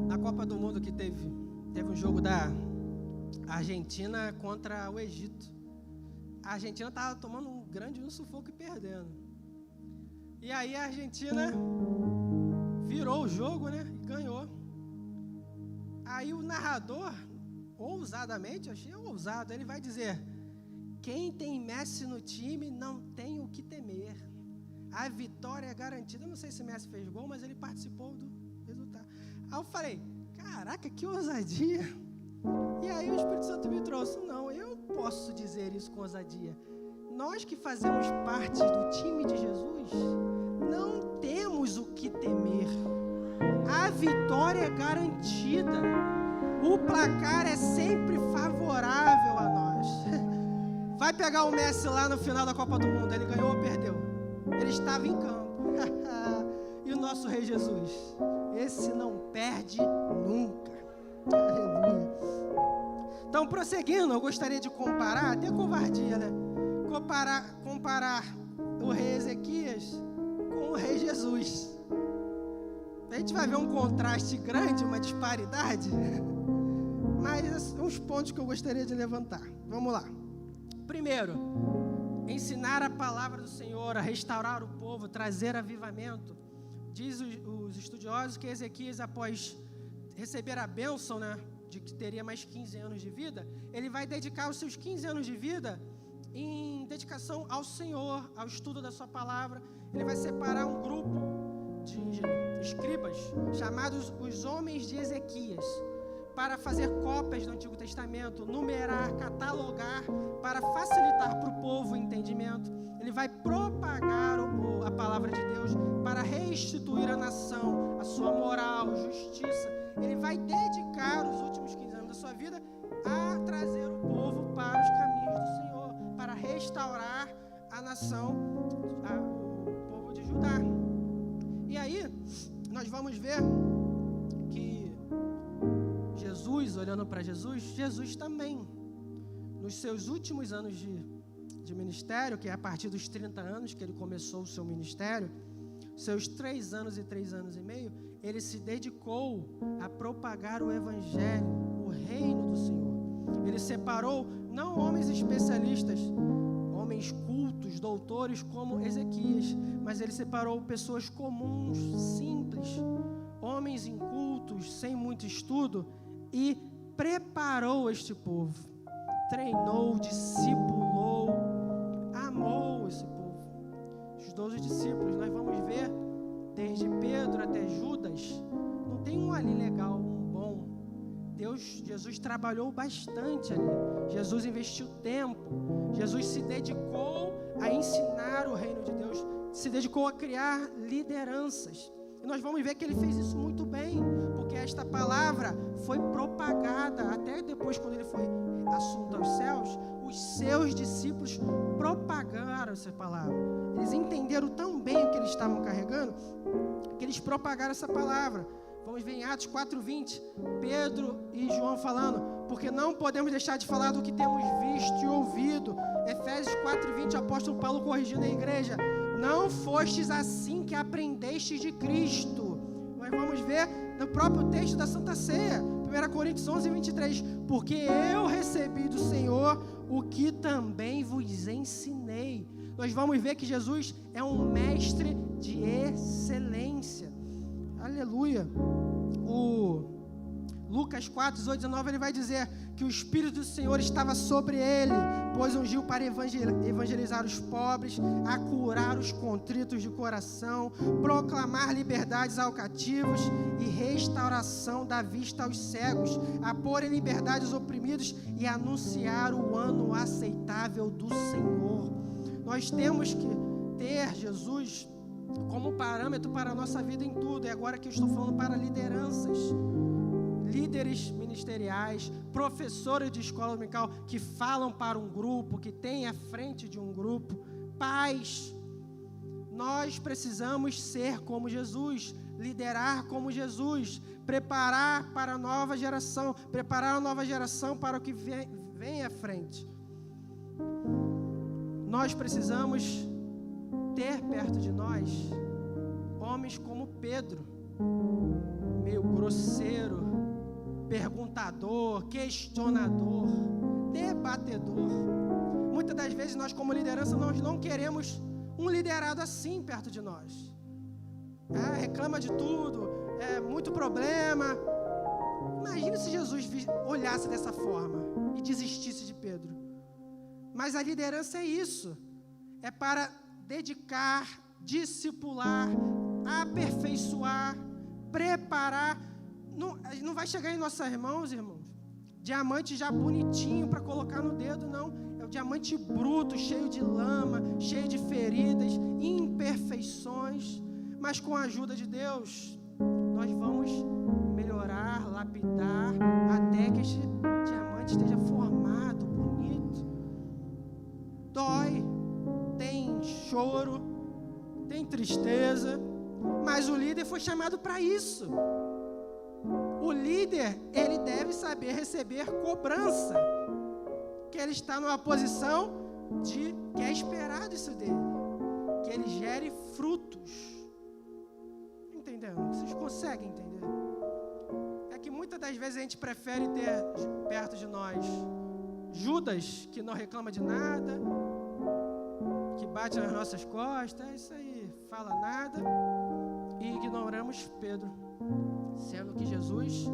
Na Copa do Mundo que teve um jogo da Argentina contra o Egito. A Argentina estava tomando um grande sufoco e perdendo. E aí a Argentina virou o jogo, né? E ganhou. Aí o narrador, ousadamente, achei ousado, ele vai dizer: Quem tem Messi no time não tem o que temer. A vitória é garantida. Eu não sei se Messi fez gol, mas ele participou do resultado. Aí eu falei, caraca, que ousadia. E aí o Espírito Santo me trouxe, não, eu posso dizer isso com ousadia. Nós que fazemos parte do time de Jesus, não temos o que temer. A vitória é garantida. O placar é sempre favorável a nós. Vai pegar o Messi lá no final da Copa do Mundo, ele ganhou ou perdeu? Ele estava em campo. E o nosso Rei Jesus? Esse não perde nunca. Aleluia. Então, prosseguindo, eu gostaria de comparar, até covardia, né? Comparar o rei Ezequias com o rei Jesus. A gente vai ver um contraste grande, uma disparidade, mas uns pontos que eu gostaria de levantar. Vamos lá. Primeiro, ensinar a palavra do Senhor, a restaurar o povo, trazer avivamento. Diz os estudiosos que Ezequias, após receber a bênção, né, de que teria mais 15 anos de vida, ele vai dedicar os seus 15 anos de vida em dedicação ao Senhor, ao estudo da sua palavra. Ele vai separar um grupo de escribas, chamados os homens de Ezequias, para fazer cópias do Antigo Testamento, numerar, catalogar, para facilitar para o povo o entendimento. Ele vai propagar a palavra de Deus para restituir a nação, a sua moral, justiça. Ele vai dedicar os últimos 15 anos da sua vida a trazer o povo para os caminhos do Senhor, para restaurar a nação, o povo de Judá. E aí, nós vamos ver que Jesus, olhando para Jesus também, nos seus últimos anos de ministério, que é a partir dos 30 anos que ele começou o seu ministério, seus 3 anos e 3 anos e meio, ele se dedicou a propagar o Evangelho, o reino do Senhor. Ele separou não homens especialistas, homens cultos, doutores como Ezequias, mas ele separou pessoas comuns, simples, homens incultos, sem muito estudo, e preparou este povo, treinou, discipulou, amou esse povo. Os 12 discípulos, nós vamos ver, desde Pedro até Judas, não tem um ali legal, um bom. Jesus trabalhou bastante ali. Jesus investiu tempo. Jesus se dedicou a ensinar o reino de Deus, se dedicou a criar lideranças. E nós vamos ver que ele fez isso muito bem, porque esta palavra foi propagada, até depois, quando ele foi assunto aos céus, os seus discípulos propagaram essa palavra. Eles entenderam tão bem o que eles estavam carregando, que eles propagaram essa palavra. Vamos ver em Atos 4:20, Pedro e João falando, porque não podemos deixar de falar do que temos visto e ouvido. Efésios 4:20, o apóstolo Paulo corrigindo a igreja, não fostes assim que aprendestes de Cristo. Nós vamos ver no próprio texto da Santa Ceia, 1 Coríntios 11:23, porque eu recebi do Senhor o que também vos ensinei. Nós vamos ver que Jesus é um mestre de excelência. Aleluia. O Lucas 4:18-19, ele vai dizer que o Espírito do Senhor estava sobre ele, pois ungiu para evangelizar os pobres, a curar os contritos de coração, proclamar liberdades aos cativos e restauração da vista aos cegos, a pôr em liberdade os oprimidos e anunciar o ano aceitável do Senhor. Nós temos que ter Jesus como parâmetro para a nossa vida em tudo. E agora que eu estou falando para lideranças, líderes ministeriais, professores de escola dominical que falam para um grupo, que têm à frente de um grupo, pais. Nós precisamos ser como Jesus, liderar como Jesus, preparar para a nova geração, preparar a nova geração para o que vem à frente. Nós precisamos ter perto de nós homens como Pedro, meio grosseiro, perguntador, questionador, debatedor. Muitas das vezes nós, como liderança, nós não queremos um liderado assim perto de nós. Reclama de tudo, muito problema. Imagina se Jesus olhasse dessa forma e desistisse de Pedro. Mas a liderança é isso. É para dedicar, discipular, aperfeiçoar, preparar. Não vai chegar em nossas mãos, irmãos, diamante já bonitinho para colocar no dedo, não. É o diamante bruto, cheio de lama, cheio de feridas, imperfeições. Mas com a ajuda de Deus, nós vamos melhorar, lapidar, até que este diamante esteja formado, bonito. Dói, tem choro, tem tristeza, mas o líder foi chamado para isso. O líder, ele deve saber receber cobrança, que ele está numa posição que é esperado isso dele, que ele gere frutos. Entendendo? Vocês conseguem entender? É que muitas das vezes a gente prefere ter perto de nós Judas, que não reclama de nada, que bate nas nossas costas, é isso aí, fala nada, e ignoramos Pedro, sendo que Jesus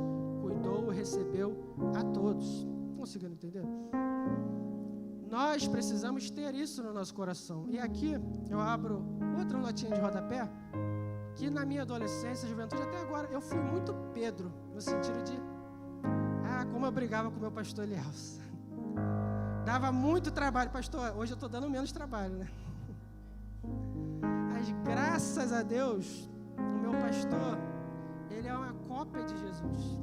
cuidou e recebeu a todos. Conseguindo entender? Nós precisamos ter isso no nosso coração. E aqui eu abro outra notinha de rodapé, que na minha adolescência, juventude, até agora, eu fui muito Pedro, no sentido de, como eu brigava com o meu pastor Elias. Dava muito trabalho, pastor, hoje eu estou dando menos trabalho, né? Mas graças a Deus, o meu pastor, ele é uma cópia de Jesus.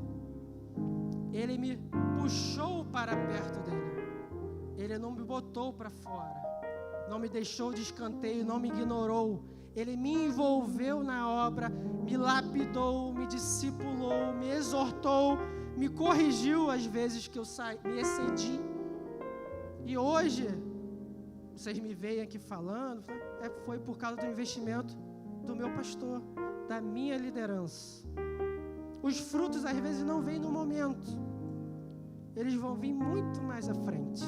Ele me puxou para perto dele. Ele não me botou para fora. Não me deixou de escanteio, não me ignorou. Ele me envolveu na obra, me lapidou, me discipulou, me exortou, me corrigiu às vezes que eu me excedi. E hoje, vocês me veem aqui falando, foi por causa do investimento do meu pastor, da minha liderança. Os frutos às vezes não vêm no momento, eles vão vir muito mais à frente.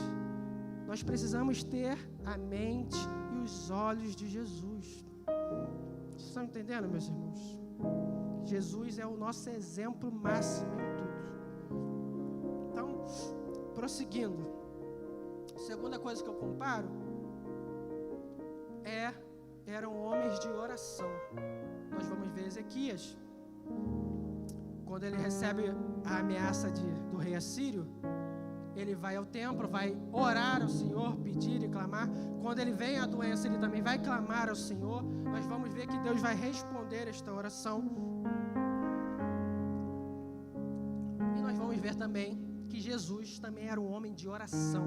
Nós precisamos ter a mente e os olhos de Jesus. Vocês estão entendendo, meus irmãos? Jesus é o nosso exemplo máximo em tudo. Então, prosseguindo, a segunda coisa que eu comparo eram homens de oração. Nós vamos ver Ezequias, quando ele recebe a ameaça do rei assírio, ele vai ao templo, vai orar ao Senhor, pedir e clamar. Quando ele vem a doença, ele também vai clamar ao Senhor. Nós vamos ver que Deus vai responder esta oração. E nós vamos ver também que Jesus também era um homem de oração.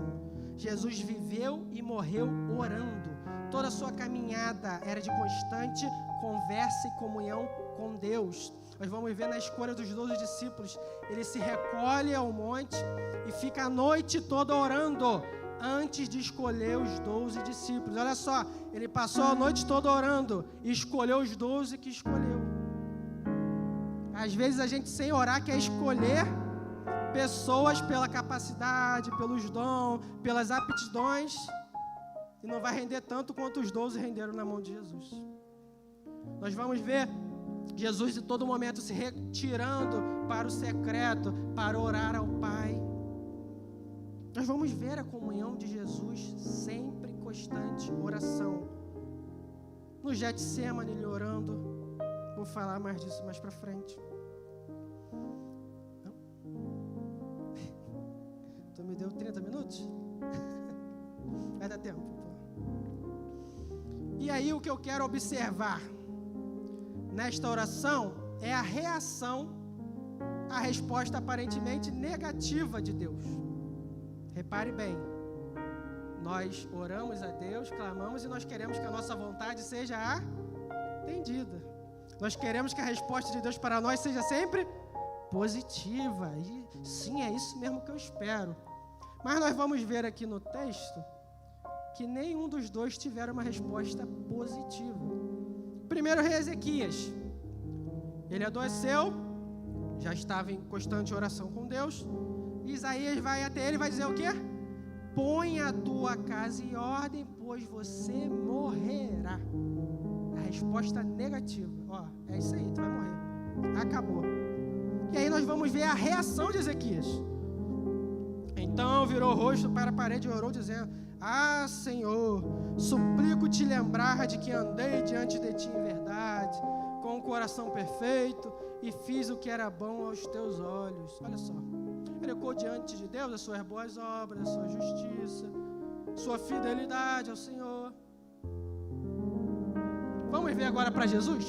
Jesus viveu e morreu orando. Toda a sua caminhada era de constante conversa e comunhão com Deus. Nós vamos ver na escolha dos 12 discípulos, ele se recolhe ao monte e fica a noite toda orando antes de escolher os 12 discípulos. Olha só, ele passou a noite toda orando e escolheu os 12 que escolheu. Às vezes a gente sem orar quer escolher pessoas pela capacidade, pelos dons, pelas aptidões, e não vai render tanto quanto os 12 renderam na mão de Jesus. Nós vamos ver Jesus em todo momento se retirando para o secreto, para orar ao Pai. Nós vamos ver a comunhão de Jesus sempre em constante oração. No Getsemane, ele orando. Vou falar mais disso mais para frente. Não? Tu me deu 30 minutos? Vai dar tempo. E aí o que eu quero observar nesta oração é a reação à resposta aparentemente negativa de Deus. Repare bem, nós oramos a Deus, clamamos e nós queremos que a nossa vontade seja atendida. Nós queremos que a resposta de Deus para nós seja sempre positiva. E sim, é isso mesmo que eu espero. Mas nós vamos ver aqui no texto que nenhum dos dois tiveram uma resposta positiva. Primeiro, o rei Ezequias. Ele adoeceu, já estava em constante oração com Deus. Isaías vai até ele e vai dizer o quê? Põe a tua casa em ordem, pois você morrerá. A resposta negativa. É isso aí, tu vai morrer. Acabou. E aí nós vamos ver a reação de Ezequias. Então virou o rosto para a parede e orou, dizendo: Ah, Senhor, suplico te lembrar de que andei diante de ti em verdade, com um coração perfeito, e fiz o que era bom aos teus olhos. Olha só, ele colocou diante de Deus as suas boas obras, a sua justiça, sua fidelidade ao Senhor. Vamos ver agora para Jesus?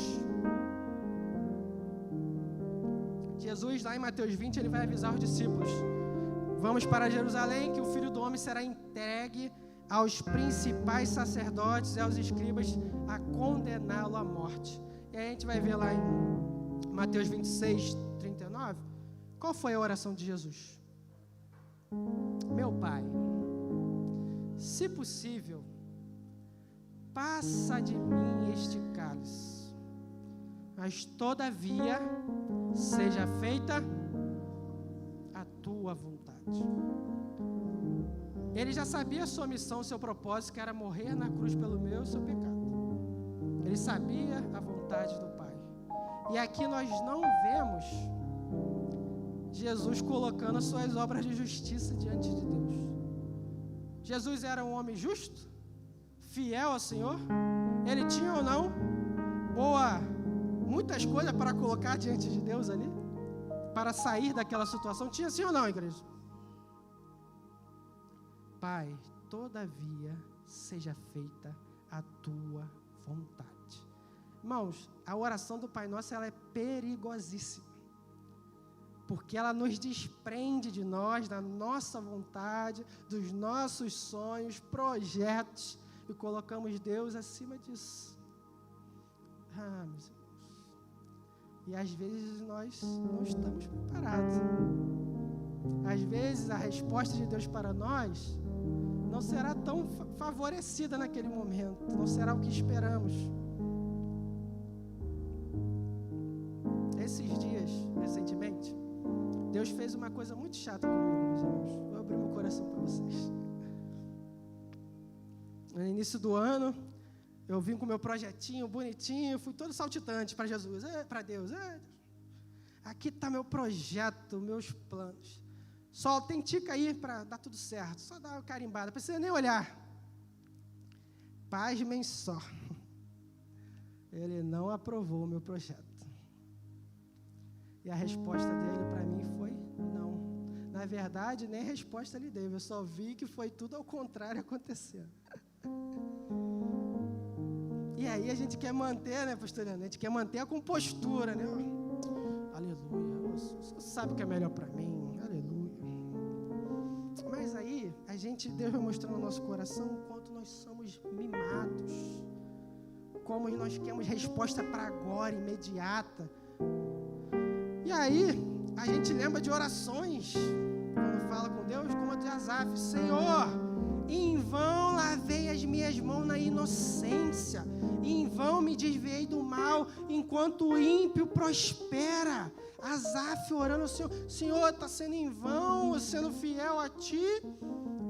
Jesus, lá em Mateus 20, ele vai avisar os discípulos: vamos para Jerusalém, que o Filho do Homem será entregue aos principais sacerdotes e aos escribas a condená-lo à morte. E aí a gente vai ver lá em Mateus 26, 39, qual foi a oração de Jesus? Meu Pai, se possível, passa de mim este cálice, mas todavia seja feita a tua vontade. Ele já sabia a sua missão, o seu propósito, que era morrer na cruz pelo meu e seu pecado. Ele sabia a vontade do Pai. E aqui nós não vemos Jesus colocando as suas obras de justiça diante de Deus. Jesus era um homem justo, fiel ao Senhor. Ele tinha ou não muitas coisas para colocar diante de Deus ali, para sair daquela situação. Tinha sim ou não, igreja? Pai, todavia seja feita a tua vontade. Irmãos, a oração do Pai Nosso, ela é perigosíssima, porque ela nos desprende de nós, da nossa vontade, dos nossos sonhos, projetos, e colocamos Deus acima disso. Meus irmãos, e às vezes nós não estamos preparados. Às vezes a resposta de Deus para nós não será tão favorecida naquele momento, não será o que esperamos. Esses dias, recentemente, Deus fez uma coisa muito chata comigo, meus irmãos. Vou abrir meu coração para vocês. No início do ano, eu vim com meu projetinho bonitinho, fui todo saltitante para Jesus, para Deus. Aqui está meu projeto, meus planos. Só autentica aí para dar tudo certo. Só dar uma carimbada, não precisa nem olhar. Pasmem só. Ele não aprovou o meu projeto. E a resposta dele para mim foi não. Na verdade, nem resposta ele deu. Eu só vi que foi tudo ao contrário acontecendo. E aí a gente quer manter, né, pastor Leandro? A gente quer manter a compostura, né? Aleluia. Você sabe o que é melhor para mim. Aleluia. Mas aí, Deus vai mostrando no nosso coração o quanto nós somos mimados. Como nós queremos resposta para agora, imediata. E aí, a gente lembra de orações, quando fala com Deus, como a de Asaf: Senhor, em vão lavei as minhas mãos na inocência, em vão me desviei do mal, enquanto o ímpio prospera. Asaf orando ao Senhor: Senhor, está sendo em vão, sendo fiel a Ti,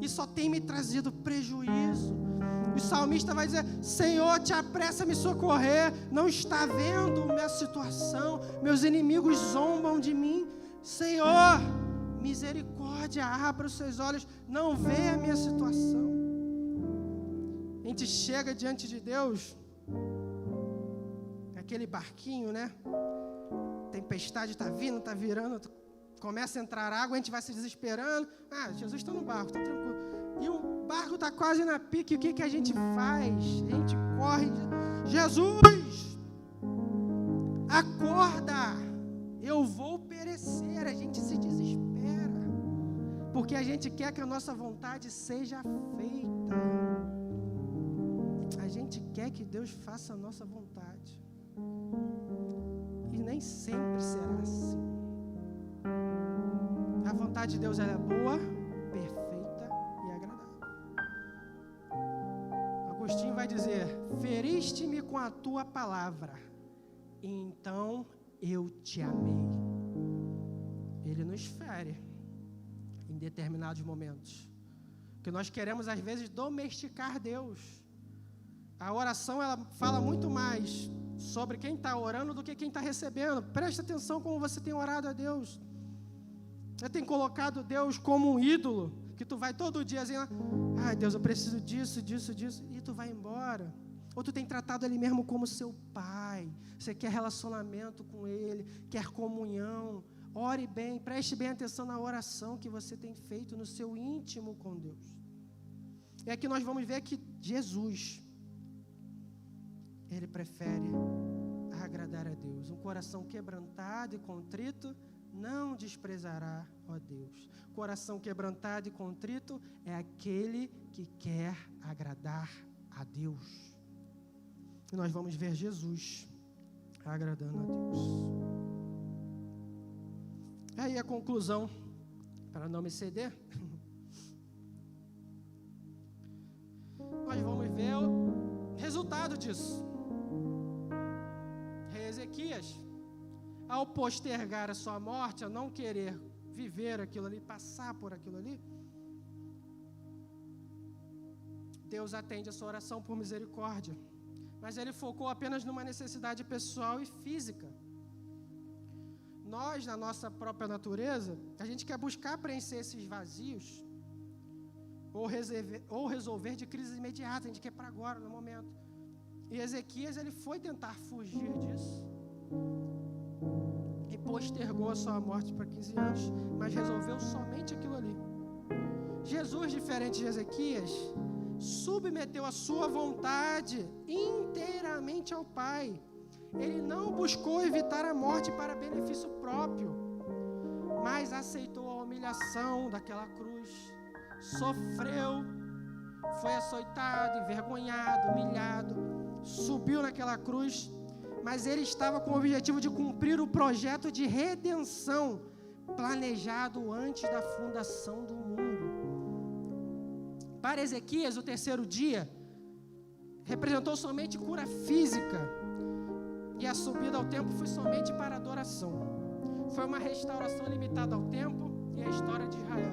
e só tem me trazido prejuízo. O salmista vai dizer: Senhor, te apressa a me socorrer, não está vendo minha situação, meus inimigos zombam de mim. Senhor, misericórdia, abra os seus olhos, não vê a minha situação. A gente chega diante de Deus, aquele barquinho, né? Tempestade está vindo, está virando, começa a entrar água, a gente vai se desesperando. Jesus está no barco, está tranquilo. E o barco está quase na pique, o que a gente faz? A gente corre: Jesus, acorda, eu vou perecer. A gente se desespera, porque a gente quer que a nossa vontade seja feita. A gente quer que Deus faça a nossa vontade, e nem sempre será assim. A vontade de Deus, ela é boa, perfeita e agradável. Agostinho vai dizer: feriste-me com a tua palavra, e então eu te amei. Ele nos fere em determinados momentos, porque nós queremos às vezes domesticar Deus. A oração, ela fala muito mais sobre quem está orando do que quem está recebendo. Presta atenção como você tem orado a Deus. Você tem colocado Deus como um ídolo, Que tu vai todo dia assim, ai Deus, eu preciso disso, e tu vai embora. Ou tu tem tratado ele mesmo como seu pai, você quer relacionamento com ele, quer comunhão. Ore bem, preste bem atenção na oração que você tem feito no seu íntimo com Deus. E aqui nós vamos ver que Jesus, ele prefere agradar a Deus. Um coração quebrantado e contrito não desprezará, ó Deus. Coração quebrantado e contrito é aquele que quer agradar a Deus. E nós vamos ver Jesus agradando a Deus. Aí a conclusão, para não me exceder, nós vamos ver o resultado disso. Rei Ezequias, ao postergar a sua morte, a não querer viver aquilo ali, passar por aquilo ali, Deus atende a sua oração por misericórdia, mas ele focou apenas numa necessidade pessoal e física. Nós, na nossa própria natureza, a gente quer buscar preencher esses vazios, ou resolver de crises imediatas, a gente quer para agora, no momento. E Ezequias, ele foi tentar fugir disso, e postergou a sua morte para 15 anos, mas resolveu somente aquilo ali. Jesus, diferente de Ezequias, submeteu a sua vontade inteiramente ao Pai. Ele não buscou evitar a morte para benefício próprio, mas aceitou a humilhação daquela cruz, sofreu, foi açoitado, envergonhado, humilhado, subiu naquela cruz, mas ele estava com o objetivo de cumprir o projeto de redenção planejado antes da fundação do mundo. Para Ezequias, o terceiro dia representou somente cura física, e a subida ao templo foi somente para adoração. Foi uma restauração limitada ao templo e à história de Israel.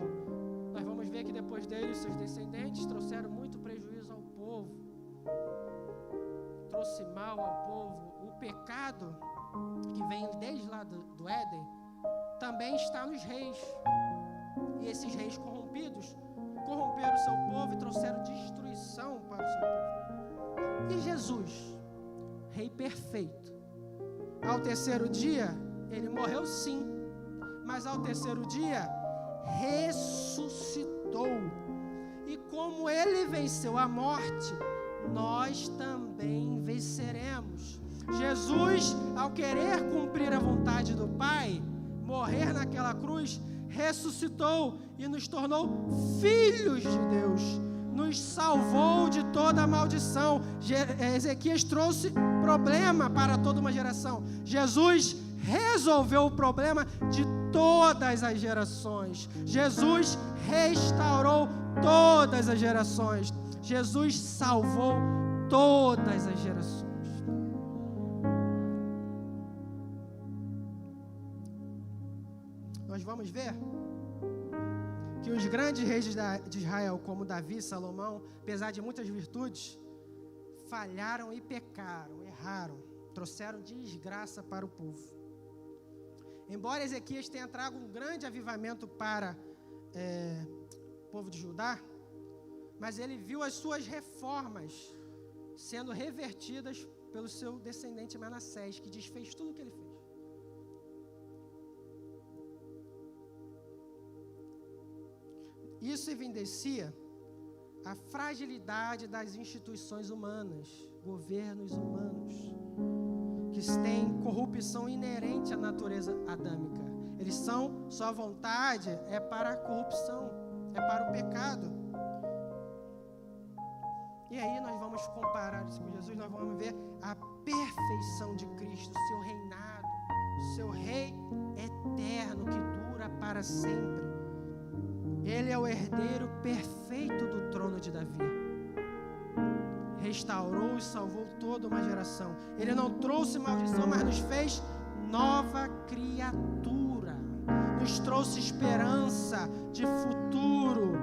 Nós vamos ver que depois dele, seus descendentes trouxeram muito prejuízo ao povo, trouxe mal ao povo. O pecado que vem desde lá do Éden também está nos reis, e esses reis corrompidos corromperam o seu povo e trouxeram destruição para o seu povo. E Jesus, Rei perfeito, ao terceiro dia, ele morreu sim, mas ao terceiro dia, ressuscitou. E como ele venceu a morte, nós também venceremos. Jesus, ao querer cumprir a vontade do Pai, morrer naquela cruz, ressuscitou e nos tornou filhos de Deus, nos salvou de toda a maldição. Ezequias trouxe problema para toda uma geração. Jesus resolveu o problema de todas as gerações. Jesus restaurou todas as gerações. Jesus salvou todas as gerações. Nós vamos ver que os grandes reis de Israel, como Davi e Salomão, apesar de muitas virtudes, falharam e pecaram, erraram, trouxeram desgraça para o povo. Embora Ezequias tenha trago um grande avivamento para o povo de Judá, mas ele viu as suas reformas sendo revertidas pelo seu descendente Manassés, que desfez tudo o que ele fez. Isso evidencia a fragilidade das instituições humanas, governos humanos, que têm corrupção inerente à natureza adâmica. Sua vontade é para a corrupção, é para o pecado. E aí nós vamos comparar isso com Jesus, nós vamos ver a perfeição de Cristo, seu reinado, seu rei eterno que dura para sempre. Ele é o herdeiro perfeito do trono de Davi. Restaurou e salvou toda uma geração. Ele não trouxe maldição, mas nos fez nova criatura. Nos trouxe esperança de futuro,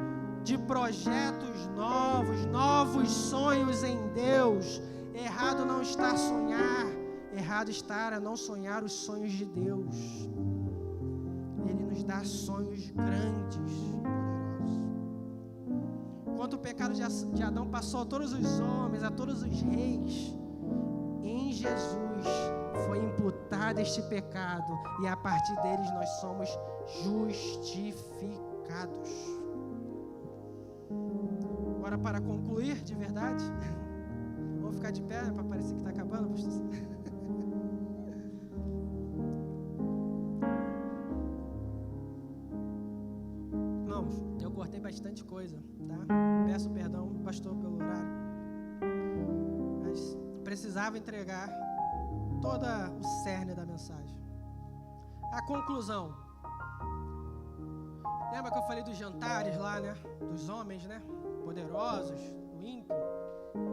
de projetos novos, novos sonhos em Deus. Errado não está sonhar, errado está a não sonhar os sonhos de Deus. Ele nos dá sonhos grandes, poderosos. Enquanto o pecado de Adão passou a todos os homens, a todos os reis, em Jesus foi imputado este pecado e a partir deles nós somos justificados. Agora, para concluir de verdade, vamos ficar de pé, né, para parecer que está acabando, pastor. Irmãos, eu cortei bastante coisa, tá? Peço perdão, pastor, pelo horário. Mas precisava entregar todo o cerne da mensagem. A conclusão. Lembra que eu falei dos jantares lá, né? Dos homens, né? Poderosos, o ímpio,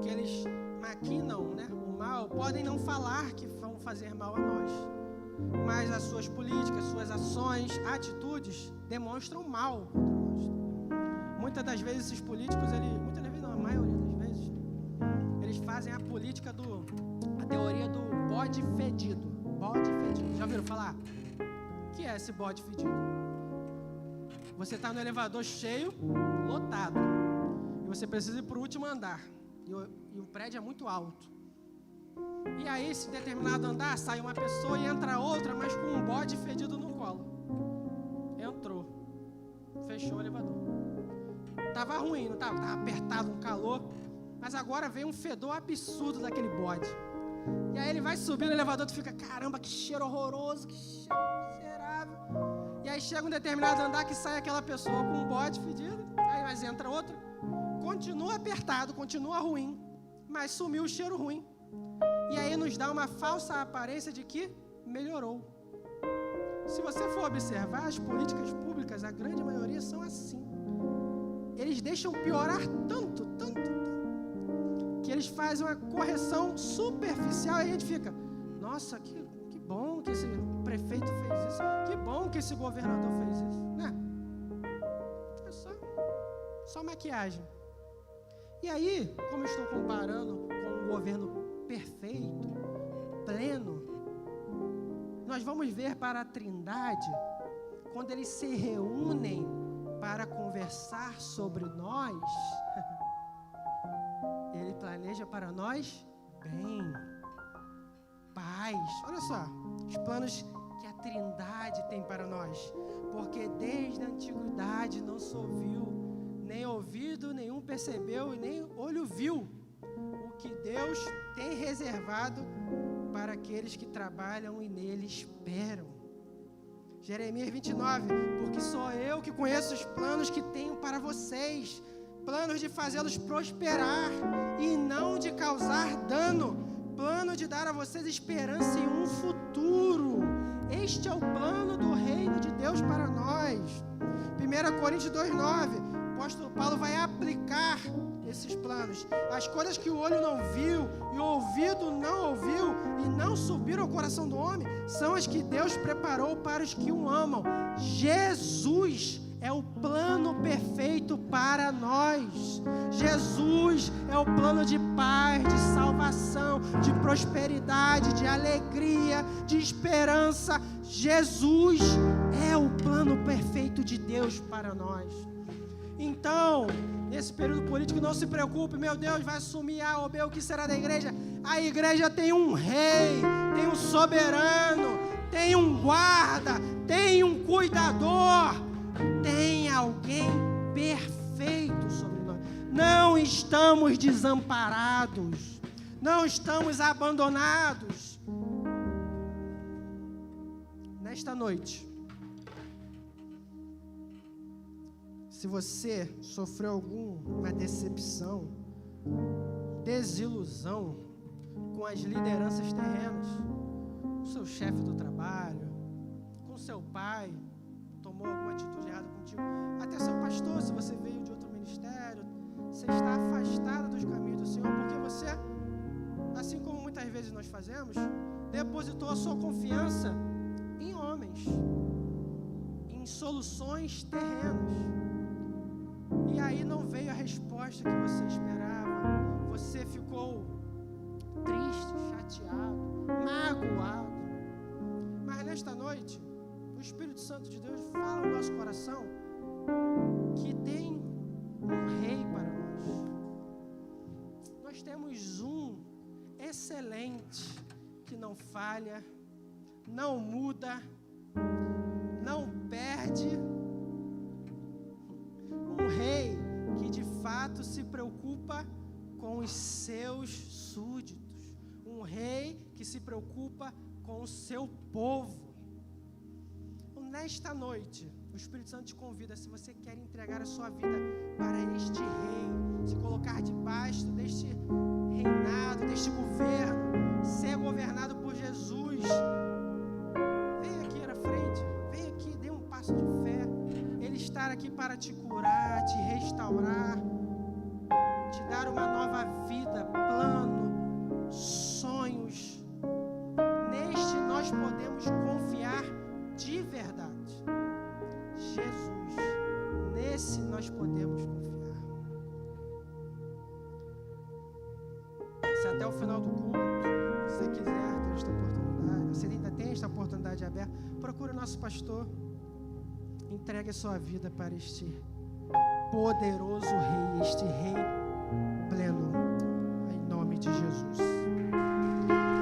que eles maquinam, né? O mal, podem não falar que vão fazer mal a nós, mas as suas políticas, suas ações, atitudes demonstram mal. Muitas das vezes esses políticos, muitas das vezes não, a maioria das vezes, eles fazem a política a teoria do bode fedido. Bode fedido. Já ouviram falar? O que é esse bode fedido? Você está no elevador cheio, lotado, e você precisa ir para o último andar, e o prédio é muito alto. E aí, se determinado andar, sai uma pessoa e entra outra, mas com um bode fedido no colo. Entrou, fechou o elevador. Tava ruim, não tava? Tava apertado, um calor, mas agora veio um fedor absurdo daquele bode. E aí ele vai subir no elevador, tu fica, caramba, que cheiro horroroso, que cheiro miserável. E aí chega um determinado andar que sai aquela pessoa com um bode fedido, aí mas entra outra, continua apertado, continua ruim, mas sumiu o cheiro ruim. E aí nos dá uma falsa aparência de que melhorou. Se você for observar, as políticas públicas, a grande maioria são assim. Eles deixam piorar tanto, que eles fazem uma correção superficial e a gente fica, nossa, que bom que esse prefeito fez isso, que bom que esse governador fez isso, né? É só maquiagem. E aí, como eu estou comparando com um governo perfeito, pleno, nós vamos ver para a Trindade, quando eles se reúnem para conversar sobre nós, Ele planeja para nós bem, paz. Olha só, os planos que a Trindade tem para nós, porque desde a antiguidade não se ouviu, nem ouvido nenhum percebeu e nem olho viu o que Deus tem reservado para aqueles que trabalham e nele esperam. Jeremias 29, porque sou eu que conheço os planos que tenho para vocês, planos de fazê-los prosperar e não de causar dano, plano de dar a vocês esperança em um futuro. Este é o plano do reino de Deus para nós. 1 Coríntios 2,9, o apóstolo Paulo vai aplicar esses planos. As coisas que o olho não viu e o ouvido não ouviu e não subiram ao coração do homem, são as que Deus preparou para os que o amam. Jesus é o plano perfeito para nós. Jesus é o plano de paz, de salvação, de prosperidade, de alegria, de esperança. Jesus é o plano perfeito de Deus para nós. Então, nesse período político, não se preocupe, meu Deus, vai assumir A ou B, o que será da igreja? A igreja tem um rei, tem um soberano, tem um guarda, tem um cuidador, tem alguém perfeito sobre nós. Não estamos desamparados, não estamos abandonados. Nesta noite, se você sofreu alguma decepção, desilusão com as lideranças terrenas, com seu chefe do trabalho, com seu pai, tomou alguma atitude errada contigo, até seu pastor, se você veio de outro ministério, você está afastado dos caminhos do Senhor, porque você, assim como muitas vezes nós fazemos, depositou a sua confiança em homens, em soluções terrenas. E aí não veio a resposta que você esperava. Você ficou triste, chateado, magoado. Mas nesta noite, o Espírito Santo de Deus fala no nosso coração que tem um rei para nós. nós temos um excelente, que não falha, não muda, não perde, um rei que de fato se preocupa com os seus súditos, um rei que se preocupa com o seu povo. Nesta noite, o Espírito Santo te convida, se você quer entregar a sua vida para este rei, se colocar debaixo deste reinado, deste governo, ser governado por Jesus, vem aqui na frente, vem aqui, dê um passo de fé. Ele está aqui para te curar, te restaurar, te dar uma nova vida, plano, sonhos. Neste nós podemos confiar de verdade. Jesus, nesse nós podemos confiar. Se até o final do culto você quiser ter esta oportunidade, você ainda tem esta oportunidade aberta, procure o nosso pastor, entregue a sua vida para este poderoso rei, este rei pleno, em nome de Jesus.